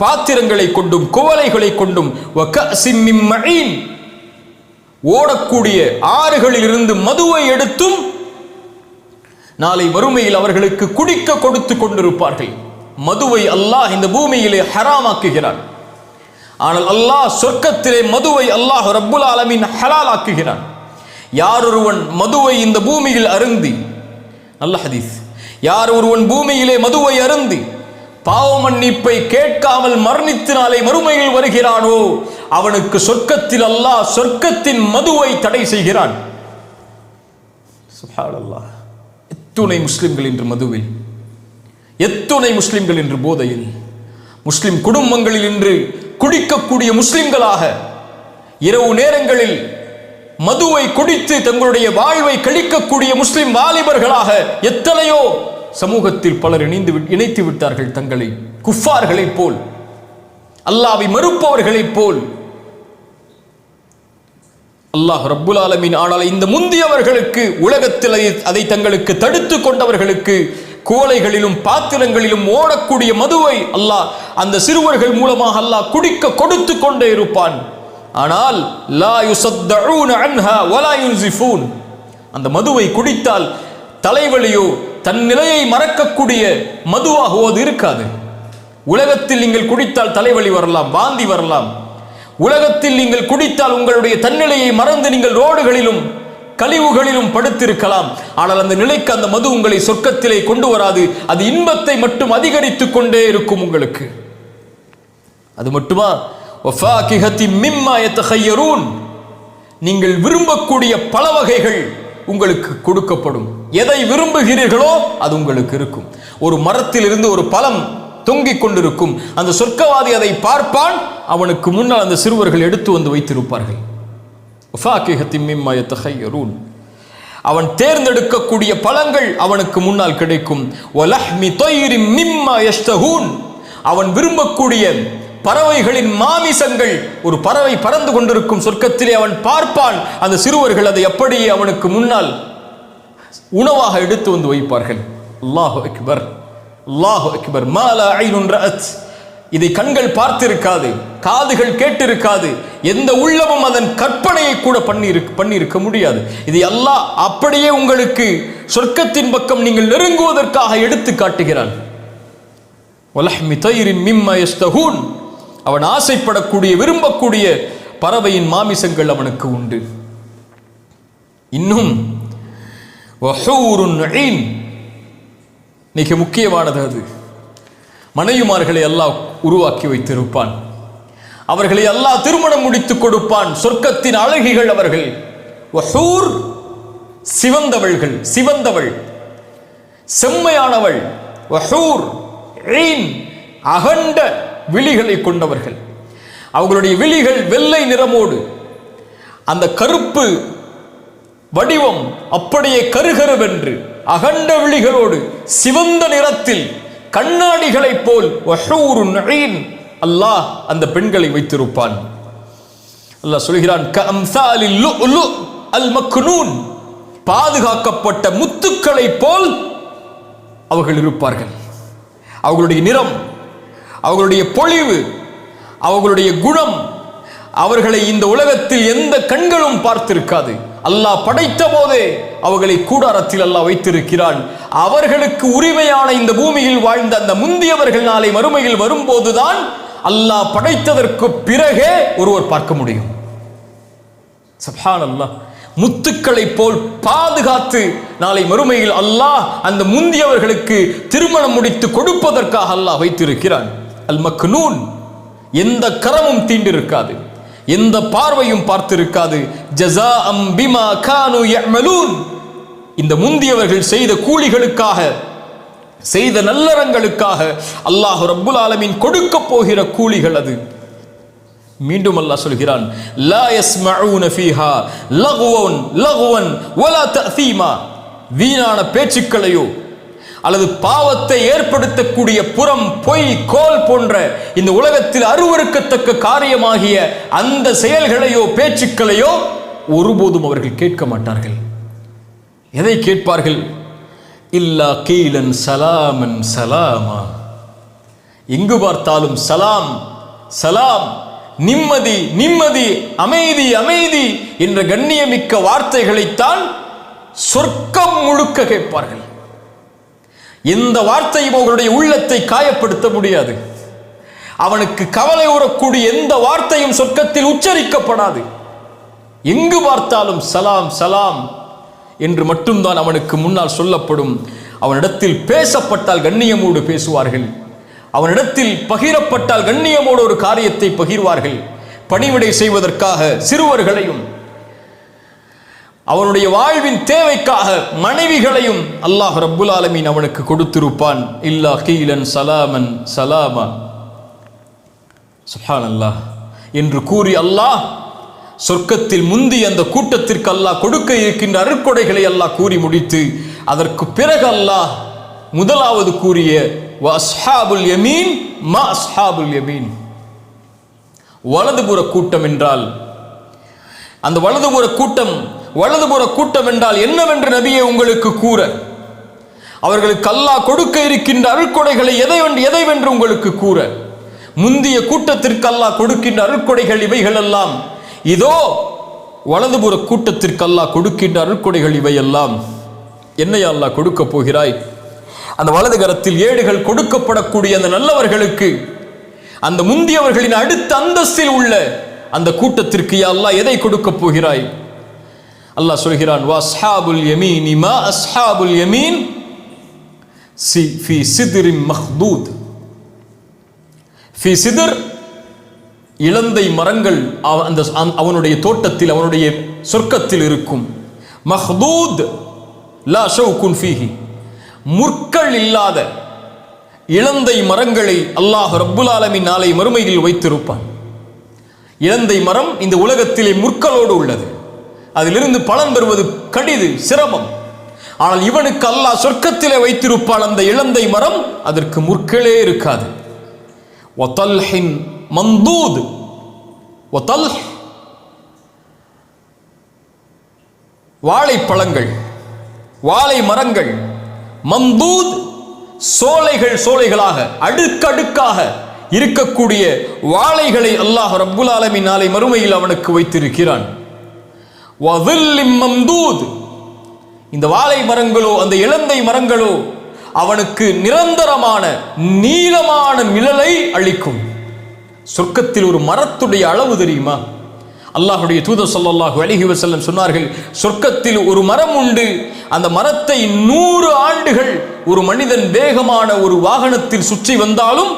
B: பாத்திரங்களை கொண்டும் குவளைகளை கொண்டும், வ கஸிம் மின் மஈன், ஓடக்கூடிய ஆறுகளில் இருந்து மதுவை எடுத்தும் நாளை மறுமையில் அவர்களுக்கு குடிக்க கொடுத்து கொண்டிருப்பார்கள். மதுவை அல்லாஹ் இந்த பூமியிலே ஹராமாக்குகிறான். ஆனால் அல்லாஹ் சொர்க்கத்திலே மதுவை அல்லாஹ் ரப்புல் ஆலமீன் ஹலால் ஆக்குகிறான். யார் ஒருவன் மதுவை இந்த பூமியில் அருந்தி, நல்ல ஹதீஸ், யார் ஒருவன் பூமியிலே மதுவை அருந்தி பாவ மன்னிப்பை கேட்காமல் மரணித்து நாளை மறுமையில் வருகிறானோ அவனுக்கு சொர்க்கத்தில் அல்லாஹ் சொர்க்கத்தின் மதுவை தடை செய்கிறான். சுப்ஹானல்லாஹ். எத்துணை முஸ்லிம்கள் இன்று மதுவில், எத்துணை முஸ்லிம்கள் இன்று போதையில், முஸ்லிம் குடும்பங்களில் இன்று குடிக்கக்கூடிய முஸ்லிம்களாக, இரவு நேரங்களில் மதுவை குடித்து தங்களுடைய வாழ்வை கழிக்கக்கூடிய முஸ்லிம் வாலிபர்களாக எத்தனையோ சமூகத்தில் பலர் இணைத்து விட்டார்கள். தங்களை குஃபார்களைப் போல், அல்லாஹ்வை மறுப்பவர்களைப் போல், அல்லாஹ் ரப்புல் ஆலமீன் ஆனால் இந்த முந்தியவர்களுக்கு உலகத்தில் அதை தங்களுக்கு தடுத்து கொண்டவர்களுக்கு கோலைகளிலும் பாத்திரங்களிலும் ஓடக்கூடிய மதுவை அல்லாஹ் அந்த சிறுவர்கள் மூலமாக அல்லாஹ் குடிக்க கொடுத்து கொண்டே இருப்பான். ஆனால் லா யுஸத்தஊன அன்ஹா வலா யுன்ஸிஃபூன், அந்த மதுவை குடித்தால் தலைவலியோ தன் நிலையை மறக்கக்கூடிய மதுவாகவோ அது இருக்காது. உலகத்தில் நீங்கள் குடித்தால் தலைவலி வரலாம், வாந்தி வரலாம். உலகத்தில் நீங்கள் குடித்தால் உங்களுடைய தன்னிலையை மறந்து நீங்கள் ரோடுகளிலும் கழிவுகளிலும் படுத்திருக்கலாம். ஆனால் அந்த நிலைக்கு அந்த மது உங்களை சொர்க்கத்திலே கொண்டு வராது. அது இன்பத்தை மட்டும் அதிகரித்துக் கொண்டே இருக்கும் உங்களுக்கு. அது மட்டுமா, வஃபாகிஹத்தி மிம்மா யதஹய்யரூன், நீங்கள் விரும்பக்கூடிய பல வகைகள் உங்களுக்கு கொடுக்கப்படும். எதை விரும்புகிறீர்களோ அது உங்களுக்கு இருக்கும். ஒரு மரத்தில் இருந்து ஒரு பழம் தொங்கிக் கொண்டிருக்கும். அந்த சொர்க்கவாதி அதை பார்ப்பான், அவனுக்கு முன்னால் அந்த சிறுவர்கள் எடுத்து வந்து வைத்திருப்பார்கள். அவன் தேர்ந்தெடுக்கக்கூடிய பழங்கள் அவனுக்கு முன்னால் கிடைக்கும். அவன் விரும்பக்கூடிய பறவைகளின் மாமிசங்கள், ஒரு பறவை பறந்து கொண்டிருக்கும் சொர்க்கத்திலே அவன் பார்ப்பான், அந்த சிறுவர்கள் அதை அப்படியே அவனுக்கு முன்னால் உணவாக எடுத்து வந்து வைப்பார்கள். அல்லாஹு அக்பர், அல்லாஹு அக்பர். மா லா ஐனுன் ரஅத், இதை கண்கள் பார்த்திருக்காது, காதுகள் கேட்டிருக்காது, எந்த உள்ளமும் அதன் கற்பனையை கூட பண்ணியிருக்க முடியாது. இது அல்லாஹ் அப்படியே உங்களுக்கு சொர்க்கத்தின் பக்கம் நீங்கள் நெருங்குவதற்காக எடுத்து காட்டுகிறான். வலஹ்மி தைரின் மிம்மா யஸ்தஹூன், அவன் ஆசைப்படக்கூடிய விரும்பக்கூடிய பறவையின் மாமிசங்கள் அவனுக்கு உண்டு. இன்னும் வஹூருன் ஈன், மிக முக்கியமானது அது. மனைவிமார்களை அல்லாஹ் உருவாக்கி வைத்திருப்பான், அவர்களை அல்லாஹ் திருமணம் முடித்துக் கொடுப்பான். சொர்க்கத்தின் அழகிகள் அவர்கள். வஹூர், சிவந்தவள்கள், சிவந்தவள், செம்மையானவள். வஹூர் ஈன், அகண்ட விழிகளை கொண்டவர்கள். அவர்களுடைய விழிகள் வெள்ளை நிறமோடு, அந்த கருப்பு வடிவம் அப்படியே கருகருவென்று அகண்ட விழிகளோடு சிவந்த நிறத்தில் கண்ணாடிகளைப் போல் வஹூருன் ஈன், அல்லாஹ் அந்த பெண்களை வைத்திருப்பான். அல்லாஹ் சொல்கிறான், கஅம்சாலில் லுஅ்லு அல் மக்னூன், பாதுகாக்கப்பட்ட முத்துக்களை போல் அவர்கள் இருப்பார்கள். அவர்களுடைய நிறம், அவர்களுடைய பொலிவு, அவர்களுடைய குணம், அவர்களை இந்த உலகத்தில் எந்த கண்களும் பார்த்திருக்காது. அல்லாஹ் படைத்த போதே அவர்களை கூடாரத்தில் அல்லாஹ் வைத்திருக்கிறான். அவர்களுக்கு உரிமையான இந்த பூமியில் வாழ்ந்த அந்த முந்தியவர்கள் நாளை மறுமையில் வரும்போதுதான் அல்லாஹ் படைத்ததற்கு பிறகே ஒருவர் பார்க்க முடியும். சுப்ஹானல்லாஹ். முத்துக்களை போல் பாதுகாத்து நாளை மறுமையில் அல்லாஹ் அந்த முந்தியவர்களுக்கு திருமணம் முடித்து கொடுப்பதற்காக அல்லாஹ் வைத்திருக்கிறான். அல் மக்னூன், எந்த கரமும் தீண்டிருக்காது, எந்த பார்வையும் பார்த்திருக்காது. ஜஸாஅம் பிமா கானூ யஅமலூன், இந்த முந்தியவர்கள் செய்த கூலிகளுக்காக, செய்த நல்லறங்களுக்காக அல்லாஹ் ரப்புல் ஆலமீன் கொடுக்க போகிற கூலிகள் அது. மீண்டும் அல்லாஹ் சொல்கிறான், லா யஸ்மஊன ஃபீஹா லகுவன் வலா தஅதீமா, வீணான பேச்சுக்களையோ அல்லது பாவத்தை ஏற்படுத்தக்கூடிய புறம், பொய், கோல் போன்ற இந்த உலகத்தில் அருவருக்கத்தக்க காரியமாகிய அந்த செயல்களையோ பேச்சுக்களையோ ஒருபோதும் அவர்கள் கேட்க மாட்டார்கள். எதை கேட்பார்கள்? இல்லா கீலன் சலாமன் சலாமா, எங்கு பார்த்தாலும் சலாம் சலாம், நிம்மதி நிம்மதி, அமைதி அமைதி என்ற கண்ணியமிக்க வார்த்தைகளைத்தான் சொர்க்கம் முழுக்க கேட்பார்கள். எந்த வார்த்தையும் அவர்களுடைய உள்ளத்தை காயப்படுத்த முடியாது. அவனுக்கு கவலை உறக்கூடிய எந்த வார்த்தையும் சொர்க்கத்தில் உச்சரிக்கப்படாது. எங்கு பார்த்தாலும் சலாம் சலாம் என்று மட்டும்தான் அவனுக்கு முன்னால் சொல்லப்படும். அவனிடத்தில் பேசப்பட்டால் கண்ணியமோடு பேசுவார்கள், அவனிடத்தில் பகிரப்பட்டால் கண்ணியமோடு ஒரு காரியத்தை பகிர்வார்கள். பணிவிடை செய்வதற்காக சிறுவர்களையும், அவனுடைய வாழ்வின் தேவைக்காக மனைவிகளையும் அல்லாஹ் ரப்புல் ஆலமீன் அவனுக்கு கொடுத்திருப்பான். இல்லா கீலன் சலாமன் சலாமா, சுப்ஹானல்லாஹ் என்று கூறி அல்லாஹ் சொர்க்கத்தில் முந்தி அந்த கூட்டத்திற்கு அல்லாஹ் கொடுக்க இருக்கின்ற அருட்கொடைகளை அல்லாஹ் கூறி முடித்து அதற்கு பிறகு அல்லாஹ் முதலாவது கூறிய வஅஸ்ஹாபுல் யமீன் மா அஸ்ஹாபுல் யமீன், வலதுபுற கூட்டம் என்றால் அந்த வலதுபுற கூட்டம் என்றால் என்னவென்று நபியே உங்களுக்கு கூற, அவர்களுக்கு அல்லாஹ் கொடுக்க இருக்கின்ற அருட்கொடைகளை எதைவென்று உங்களுக்கு கூற, முந்திய கூட்டத்திற்கு அல்லாஹ் கொடுக்கின்ற அருட்கொடைகள் இவைகள் எல்லாம், இதோ வலதுபுற கூட்டத்திற்கு அல்லாஹ் கொடுக்கின்ற அருட்கொடைகள் இவையெல்லாம். என்னையா அல்லாஹ் கொடுக்க போகிறாய்? அந்த வலது கரத்தில் ஏடுகள் கொடுக்கப்படக்கூடிய அந்த நல்லவர்களுக்கு, அந்த முந்தியவர்களின் அடுத்த அந்தஸ்தில் உள்ள அந்த கூட்டத்திற்கு யா அல்லாஹ் எதை கொடுக்க போகிறாய்? அல்லாஹ் சொல்கிறான், வஸ்ஹாபுல் யமீன் மா அஸ்ஹாபுல் யமீன் ஃபீ சித்ரின் மஹ்தூத். ஃபீ சித்ர், இலந்தை மரங்கள் அவனுடைய தோட்டத்தில், அவனுடைய சொர்க்கத்தில் இருக்கும். மஹ்தூத் லா ஷௌகுன் ஃபீஹி, முற்கள் இல்லாத இலந்தை மரங்களை அல்லாஹ் ரப்புல் ஆலமீன் நாளை மறுமையில் வைத்திருப்பான். இலந்தை மரம் இந்த உலகத்திலே முற்களோடு உள்ளது, அதிலிருந்து பலன் பெறுவது கடிது, சிரமம். ஆனால் இவனுக்கு அல்லாஹ் சொர்க்கத்திலே வைத்திருப்பான் அந்த இலந்தை மரம், அதற்கு முற்களே இருக்காது. வதல்ஹின் மந்தூத், வதல்ஹ் வாழைப்பழங்கள், வாழை மரங்கள், மந்தூத் சோலைகளாக அடுக்கடுக்காக இருக்கக்கூடிய வாழைகளை அல்லாஹ் ரப்புல் ஆலமீன் நாளை மறுமையில் அவனுக்கு வைத்திருக்கிறான். வதில்லிம் மம்தூத், இந்த வாழை மரங்களோ அந்த இலந்தை மரங்களோ அவனுக்கு நிரந்தரமான நீளமான நிழலை அளிக்கும். சொர்க்கத்தில் ஒரு மரத்துடைய அளவு தெரியுமா? அல்லாஹ்வுடைய தூதர் ஸல்லல்லாஹு அலைஹி வஸல்லம் சொன்னார்கள், சொர்க்கத்தில் ஒரு மரம் உண்டு, அந்த மரத்தை 100 ஆண்டுகள் ஒரு மனிதன் வேகமான ஒரு வாகனத்தில் சுற்றி வந்தாலும்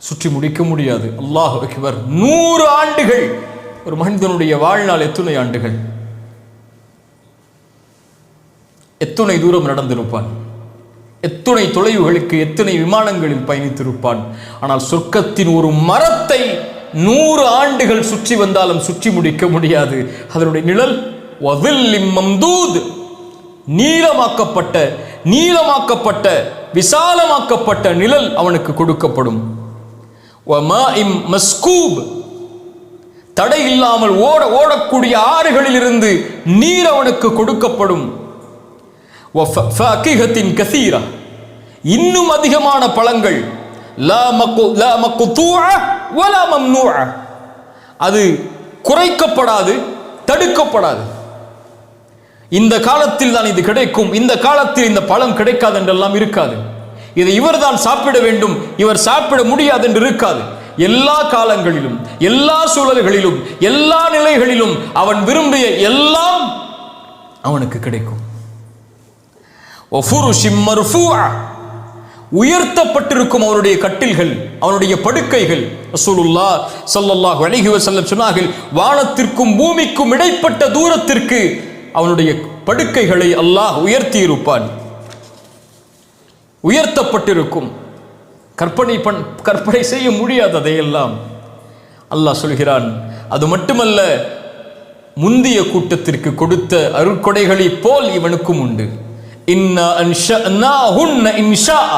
B: சுற்றி முடிக்க முடியாது. அல்லாஹ் அக்பர். 100 ஆண்டுகள். ஒரு மனிதனுடைய வாழ்நாள் எத்தனை ஆண்டுகள்? எத்தனை தூரம் நடந்திருப்பான்? எத்தனை தொலைவுகளுக்கு எத்தனை விமானங்களில் பயணித்திருப்பான்? ஆனால் சொர்க்கத்தின் ஒரு மரத்தை 100 ஆண்டுகள் சுற்றி வந்தாலும் சுற்றி முடிக்க முடியாது. அதனுடைய நிழல் வதில்லிம் மம்தூத், நீளமாக்கப்பட்ட விசாலமாக்கப்பட்ட நிழல் அவனுக்கு கொடுக்கப்படும். வமாஇம் மஸ்கூப், தடை இல்லாமல் ஓடக்கூடிய ஆறுகளில் இருந்து நீர் அவனுக்கு கொடுக்கப்படும். வஃபாகிஹத்தின் கஸீரா, இன்னும் அதிகமான பழங்கள். லா மக்தூஅ வலா மம்னூஅ, அது குறைக்கப்படாது, தடுக்கப்படாது. இந்த காலத்தில் தான் இது கிடைக்கும், இந்த காலத்தில் இந்த பழம் கிடைக்காது என்றெல்லாம் இருக்காது. இதை இவர் தான் சாப்பிட வேண்டும், இவர் சாப்பிட முடியாது என்று இருக்காது. எல்லா காலங்களிலும், எல்லா சூழல்களிலும், எல்லா நிலைகளிலும் அவன் விரும்பிய எல்லாம் அவனுக்கு கிடைக்கும். வஃபுருஷிம் மர்ஃபூஅ, உயர்த்தப்பட்டிருக்கும் அவனுடைய கட்டில்கள், அவனுடைய படுக்கைகள். ரசூலுல்லாஹ் ஸல்லல்லாஹு அலைஹி வஸல்லம் சொன்னார்கள், வானத்திற்கும் பூமிக்கும் இடைப்பட்ட தூரத்திற்கு அவனுடைய படுக்கைகளை அல்லாஹ் உயர்த்தி இருப்பான். உயர்த்தப்பட்டிருக்கும். கற்பனை செய்ய முடியாததையெல்லாம் அல்லாஹ் சொல்கிறான். அது மட்டுமல்ல, முந்திய கூட்டத்திற்கு கொடுத்த அருட்கொடைகளை போல் இவனுக்கும் உண்டு. இன்னா அன்ஷஅனாஹுன்ன இன்ஷாஅ,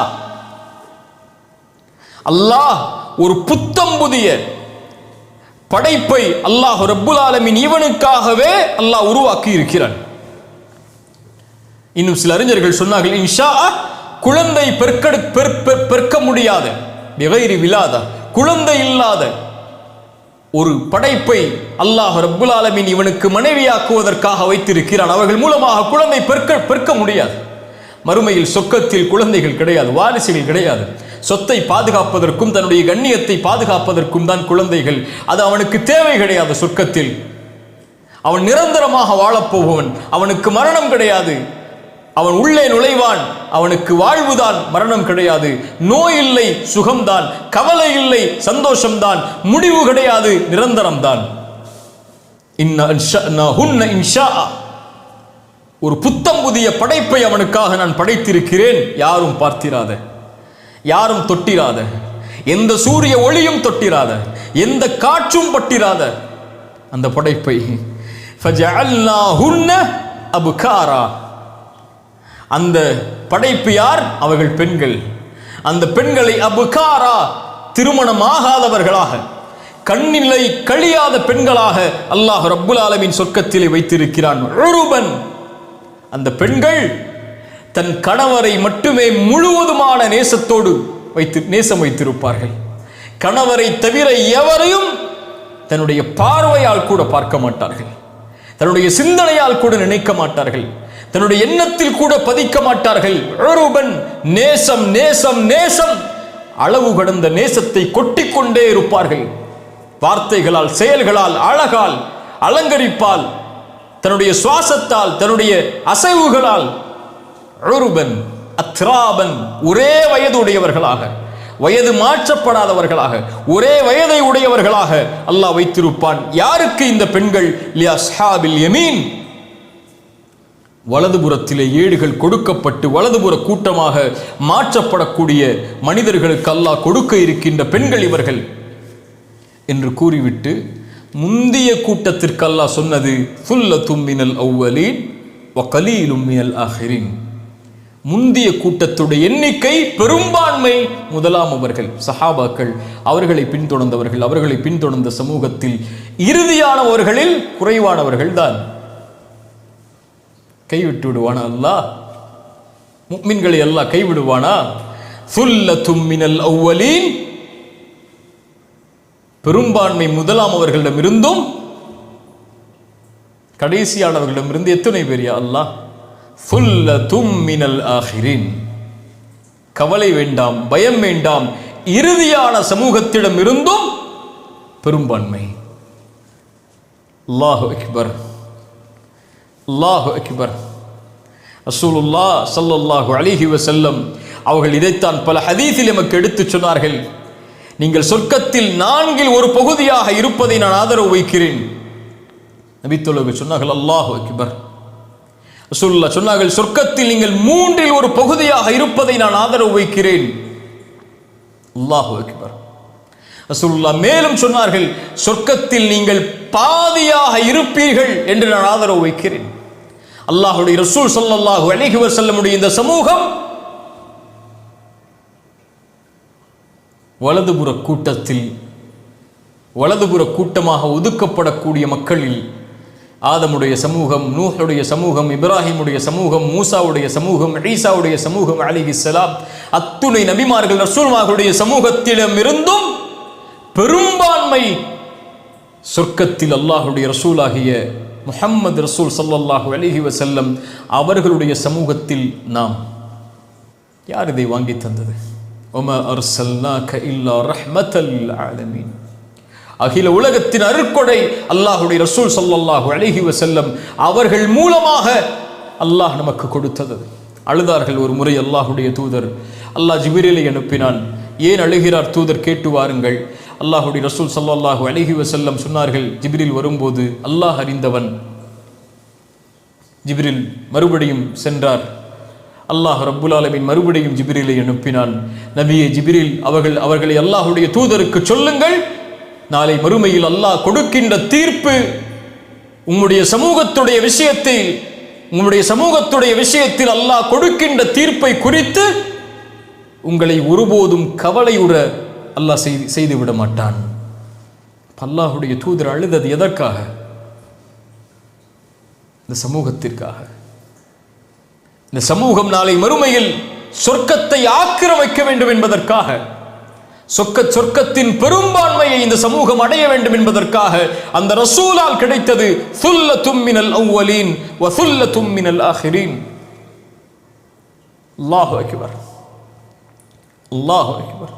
B: அல்லாஹ் ஒரு புத்தம் புதிய படைப்பை அல்லாஹ் ரப்புல் ஆலமீன் இவனுக்காகவே அல்லாஹ் உருவாக்கி இருக்கிறான். இன்னும் சில அறிஞர்கள் சொன்னார்கள், இன்ஷாஅ குழந்தை பெருக்க முடியாத, பிகைரி விலாதா, குழந்தை இல்லாத ஒரு படைப்பை அல்லாஹ் ரப்புல் ஆலமீன் இவனுக்கு மனைவியாக்குவதற்காக வைத்திருக்கிறான். அவர்கள் மூலமாக குழந்தை பெருக்க முடியாது. மறுமையில் சொர்க்கத்தில் குழந்தைகள் கிடையாது, வாரிசுகள் கிடையாது. சொத்தை பாதுகாப்பதற்கும் தன்னுடைய கண்ணியத்தை பாதுகாப்பதற்கும் தான் குழந்தைகள். அது அவனுக்கு தேவை கிடையாது. சொர்க்கத்தில் அவன் நிரந்தரமாக வாழப்போபவன், அவனுக்கு மரணம் கிடையாது. அவன் உள்ளே நுழைவான், அவனுக்கு வாழ்வுதான், மரணம் கிடையாது. நோய் இல்லை, சுகம்தான். கவலை இல்லை, சந்தோஷம்தான். முடிவு கிடையாது, நிரந்தரம்தான். இன்னா அன்ஷஅனாஹுன்ன இன்ஷாஅ, ஒரு புத்தம் புதிய படைப்பை அவனுக்காக நான் படைத்திருக்கிறேன். யாரும் பார்த்திராத, யாரும் தொட்டிராத, எந்த சூரிய ஒளியும் தொட்டிராத, எந்த காற்றும் பட்டிராத அந்த படைப்பை. ஃபஜஅல்னாஹுன்ன அப்காரா, அந்த படைப்பு யார்? அவர்கள் பெண்கள். அந்த பெண்களை அபுகாரா, திருமணமாகாதவர்களாக, கண்ணிலை கழியாத பெண்களாக அல்லாஹ் ரப்புல் ஆலமீன் சொர்க்கத்திலே வைத்திருக்கிறான். உருபன், அந்த பெண்கள் தன் கணவரை மட்டுமே முழுவதுமான நேசத்தோடு நேசம் வைத்திருப்பார்கள். கணவரை தவிர எவரையும் தன்னுடைய பார்வையால் கூட பார்க்க மாட்டார்கள், தன்னுடைய சிந்தனையால் கூட நினைக்க மாட்டார்கள், தன்னுடைய எண்ணத்தில் கூட பதிக்க மாட்டார்கள். உருபன், நேசம் நேசம் நேசம், அளவு கடந்த நேசத்தை கொட்டிக்கொண்டே இருப்பார்கள். வார்த்தைகளால், செயல்களால், அழகால், அலங்கரிப்பால், தன்னுடைய சுவாசத்தால், தன்னுடைய அசைவுகளால். உருபன் அத்ராபன், ஒரே வயது உடையவர்களாக, வயது மாற்றப்படாதவர்களாக, ஒரே வயதை உடையவர்களாக அல்லாஹ் வைத்திருப்பான். யாருக்கு இந்த பெண்கள்? லிஅஸ்ஹாபில் யமீன், வலதுபுறத்திலே ஏடுகள் கொடுக்கப்பட்டு வலதுபுற கூட்டமாக மாற்றப்படக்கூடிய மனிதர்களுக்கு அல்லாஹ் கொடுக்க இருக்கின்ற பெண்கள் இவர்கள் என்று கூறிவிட்டு முந்திய கூட்டத்திற்கு அல்லாஹ் சொன்னது சுல்லத்தும் மினல் அவ்வலீன் வ கலீலும் மினல் ஆஹிரீன். முந்திய கூட்டத்துடைய எண்ணிக்கை பெரும்பான்மை முதலாம் அவர்கள் சஹாபாக்கள், அவர்களை பின்தொடர்ந்தவர்கள், அவர்களை பின்தொடர்ந்த சமூகத்தில் இறுதியானவர்களில் குறைவானவர்கள் தான். கைவிட்டு விடுவானா அல்லாஹ்? முஃமின்களை அல்லாஹ் கைவிடுவானா? சுல்லத்தும் மினல் அவ்வலீன், பெரும்பான்மை முதலாம் அவர்களிடம் இருந்தும் கடைசியானவர்களிடமிருந்து எத்தனை பேர் யா அல்லாஹ்? சுல்லத்தும் மினல் ஆஹிரீன். கவலை வேண்டாம், பயம் வேண்டாம், இறுதியான சமூகத்திடம் இருந்தும் பெரும்பான்மை. அல்லாஹு அக்பர், அல்லாஹு அக்பர். ரசூலுல்லாஹ் ஸல்லல்லாஹு அலைஹி வஸல்லம் அவர்கள் இதைத்தான் பல ஹதீஸில் நமக்கு எடுத்துச் சொன்னார்கள். நீங்கள் சொர்க்கத்தில் 4 ஒரு பகுதியாக இருப்பதை நான் ஆதரவு வைக்கிறேன். நபித்தோழர்கள் சொன்னார்கள் அல்லாஹு அக்பர். ரசூலுல்லாஹ் சொன்னார்கள் சொர்க்கத்தில் நீங்கள் 3 ஒரு பகுதியாக இருப்பதை நான் ஆதரவு வைக்கிறேன். அல்லாஹு அக்பர். ரசூலுல்லாஹ் மேலும் சொன்னார்கள் சொர்க்கத்தில் நீங்கள் பாதியாக இருப்பீர்கள் என்று நான் ஆதரவு வைக்கிறேன். அல்லாஹ்வுடைய ரசூல் ஸல்லல்லாஹு அலைஹி வஸல்லமுடைய இந்த சமூகம் வலதுபுற கூட்டத்தில், வலதுபுற கூட்டமாக ஒதுக்கப்படக்கூடிய மக்களில் ஆதமுடைய சமூகம், நூஹுடைய சமூகம், இப்ராஹிமுடைய சமூகம், மூசாவுடைய சமூகம், ஈசாவுடைய சமூகம் அலைஹிஸ்ஸலாம், அத்துணை நபிமார்கள் ரசூல்மார்களுடைய சமூகத்திடம் இருந்தும் பெரும்பான்மை சொர்க்கத்தில் அல்லாஹுடைய ரசூலாகிய முஹம்மது ரசூல் ஸல்லல்லாஹு அலைஹி வஸல்லம் அவர்களுடைய சமூகத்தில் நாம். யார் இதை வாங்கி தந்தது? வமா அர்ஸல்னாக இல்லா ரஹ்மத்தல் லில் ஆலமீன். அகில உலகத்தின் அருட்கொடை அல்லாஹுடைய ரசூல் ஸல்லல்லாஹு அலைஹி வஸல்லம் அவர்கள் மூலமாக அல்லாஹ் நமக்கு கொடுத்தது. அழுதார்கள் ஒரு முறை அல்லாஹுடைய தூதர். அல்லாஹ் ஜிப்ரீலை அனுப்பினான். ஏன் அழுகிறார் தூதர், கேட்டு வாருங்கள். அல்லாஹுடைய ரசூல் ஸல்லல்லாஹு அலைஹி வஸல்லம் சொன்னார்கள், ஜிப்ரீல் வரும்போது அல்லாஹ் அறிந்தவன். ஜிப்ரீல் மறுபடியும் சென்றார். அல்லாஹ் ரப்புல் ஆலமீன் மறுபடியும் ஜிப்ரீலை அனுப்பினான். நபியே ஜிப்ரீல், அவர்களை அல்லாஹுடைய தூதருக்கு சொல்லுங்கள், நாளை மறுமையில் அல்லாஹ் கொடுக்கின்ற தீர்ப்பு உம்முடைய சமூகத்துடைய விஷயத்தில் அல்லாஹ் கொடுக்கின்ற தீர்ப்பை குறித்து உங்களை ஒருபோதும் கவலையுற அல்லாஹ் செய்து விட மாட்டான். அல்லாஹுடைய தூதர் அழுதது எதற்காக? இந்த சமூகத்திற்காக. இந்த சமூகம் நாளை மறுமையில் சொர்க்கத்தை ஆக்கிரமிக்க வேண்டும் என்பதற்காக, சொர்க்கத்தின் பெரும்பான்மையை இந்த சமூகம் அடைய வேண்டும் என்பதற்காக அந்த ரசூலால் கிடைத்தது சுல்லத்தும் மினல் அவ்வலீன் வ சுல்லத்தும் மினல் ஆஹிரீன். அல்லாஹு அக்பர், அல்லாஹு அக்பர்.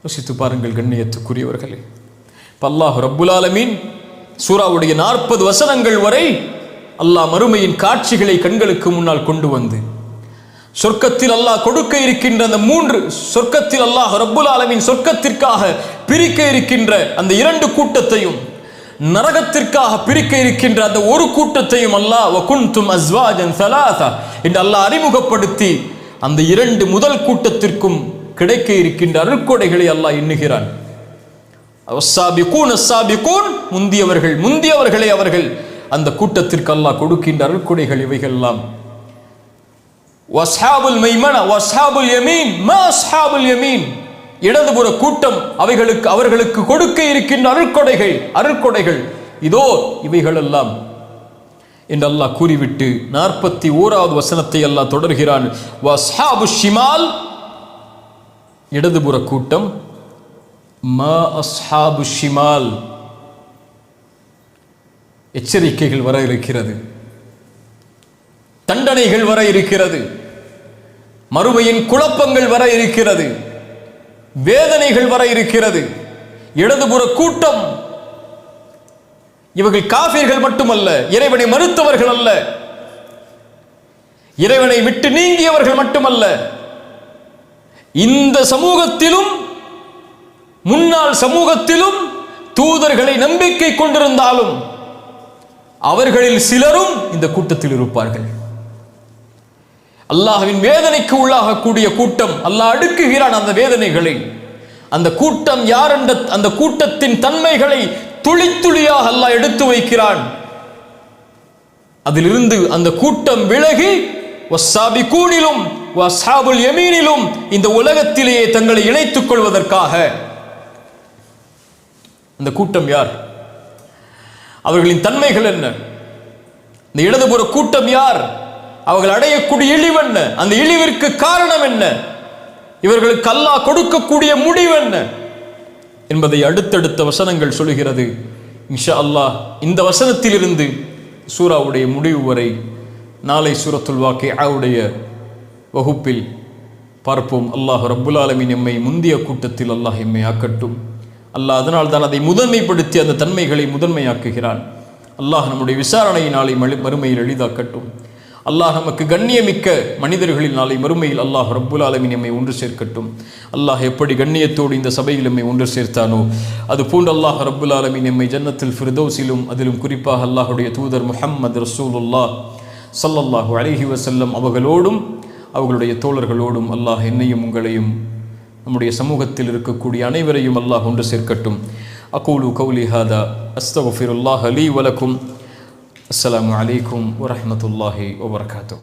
B: யோசித்து பாருங்கள் கண்ணியத்துக்குரியவர்களே. அல்லாஹ் ரப்புல் ஆலமீன் சூராவுடைய 40 வசனங்கள் வரை அல்லாஹ் மறுமையின் காட்சிகளை கண்களுக்கு முன்னால் கொண்டு வந்து சொர்க்கத்தில் அல்லாஹ் கொடுக்க இருக்கின்ற அந்த 3 சொர்க்கத்தில் அல்லாஹ் ரப்புல் ஆலமீன் சொர்க்கத்திற்காக பிரிக்க இருக்கின்ற அந்த 2 கூட்டத்தையும், நரகத்திற்காக பிரிக்க இருக்கின்ற அந்த ஒரு கூட்டத்தையும் அல்லாஹ் வகுன்தும் அஸ்வாஜன் ஸலாஸா என்று அல்லாஹ் அறிமுகப்படுத்தி அந்த 2 முதல் கூட்டத்திற்கும் கிடைக்க இருக்கின்ற அருட்கொடைகளை அல்லாஹ் எண்ணுகிறான். முந்தியவர்களே அவர்கள் அந்த கூட்டத்திற்கு அல்லாஹ் கொடுக்கின்ற அருட்கொடைகள் இவைகள் எல்லாம். வஸ்ஹாபுல் மைமனா வஸ்ஹாபுல் யமீன் மா அஸ்ஹாபுல் யமீன். இடதுபுற கூட்டம் அவர்களுக்கு கொடுக்க இருக்கின்ற அருட்கொடைகள் இதோ இவைகளெல்லாம் என்று அல்லாஹ் கூறிவிட்டு 41வது வசனத்தை அல்லாஹ் தொடர்கிறான். வஸ்ஹாபு ஷிமால், இடதுபுற கூட்டம். மா அஸ்ஹாபு ஷிமால், எச்சரிக்கைகள் வர இருக்கிறது, தண்டனைகள் வர இருக்கிறது, மறுமையின் குழப்பங்கள் வர இருக்கிறது, வேதனைகள் வர இருக்கிறது. இடதுபுற கூட்டம் இவர்கள் காஃபிர்கள் மட்டுமல்ல, இறைவனை மறுத்தவர்கள் அல்ல, இறைவனை விட்டு நீங்கியவர்கள் மட்டுமல்ல, இந்த சமூகத்திலும் முன்னாள் சமூகத்திலும் தூதர்களை நம்பிக்கை கொண்டிருந்தாலும் அவர்களில் சிலரும் இந்த கூட்டத்தில் இருப்பார்கள். அல்லாஹ்வின் வேதனைக்கு உள்ளாகக்கூடிய கூட்டம். அல்லாஹ் அடுக்குகிறான் அந்த வேதனைகளை. அந்த கூட்டம் யார் என்ற அந்த கூட்டத்தின் தன்மைகளை துளி துளியாக அல்லாஹ் எடுத்து வைக்கிறான். அதிலிருந்து அந்த கூட்டம் விலகி வஸ்ஸாபிகூனிலும் வஸ்ஹாபுல் யமீனிலும் இந்த உலகத்திலேயே தங்களை இணைத்துக் கொள்வதற்காக. அந்த கூட்டம் யார்? அவர்களின் தன்மைகள் என்ன? இந்த இடதுபுற கூட்டம் யார்? அவர்கள் அடையக்கூடிய இழிவு என்ன? அந்த இழிவிற்கு காரணம் என்ன? இவர்களுக்கு அல்லாஹ் கொடுக்கக்கூடிய முடிவு என்ன என்பதை அடுத்தடுத்த வசனங்கள் சொல்கிறது. இன்ஷா அல்லாஹ் இந்த வசனத்திலிருந்து சூராவுடைய முடிவு வரை நாளை சூரத்துல் வாக்கிஆவுடைய வகுப்பில் பார்ப்போம். அல்லாஹ் ரப்புல் ஆலமீன் எம்மை முந்திய கூட்டத்தில் அல்லாஹ் எம்மை ஆக்கட்டும். அல்லாஹ் அதனால் தான் அதை முதன்மைப்படுத்தி அந்த தன்மைகளை முதன்மையாக்குகிறான். அல்லாஹ் நம்முடைய விசாரணை நாளை மறுமையில் எளிதாக்கட்டும். அல்லாஹ் நமக்கு கண்ணியமிக்க மனிதர்களில் நாளை மறுமையில் அல்லாஹ் ரப்புல் ஆலமீன் எம்மை ஒன்று சேர்க்கட்டும். அல்லாஹ் எப்படி கண்ணியத்தோடு இந்த சபையில் எம்மை ஒன்று சேர்த்தானோ அது போன்று அல்லாஹ் ரப்புல் ஆலமீன் எம்மை ஜன்னத்துல் ஃபிர்தௌஸிலும் அதிலும் குறிப்பாக அல்லாஹுடைய தூதர் முஹம்மது ரசூலுல்லாஹ் ஸல்லல்லாஹு அலைஹி வஸல்லம் அவர்களோடும் அவர்களுடைய தோழர்களோடும் அல்லாஹ் என்னையும் உங்களையும் நம்முடைய சமூகத்தில் இருக்கக்கூடிய அனைவரையும் அல்லாஹ் ஒன்று சேர்க்கட்டும். அகூலு கௌலி ஹாதா அஸ்தக்ஃபிருல்லாஹ லீ வலக்கும். அஸ்ஸலாமு அலைக்கும் வரஹ்மத்துல்லாஹி வபரகாத்துஹு.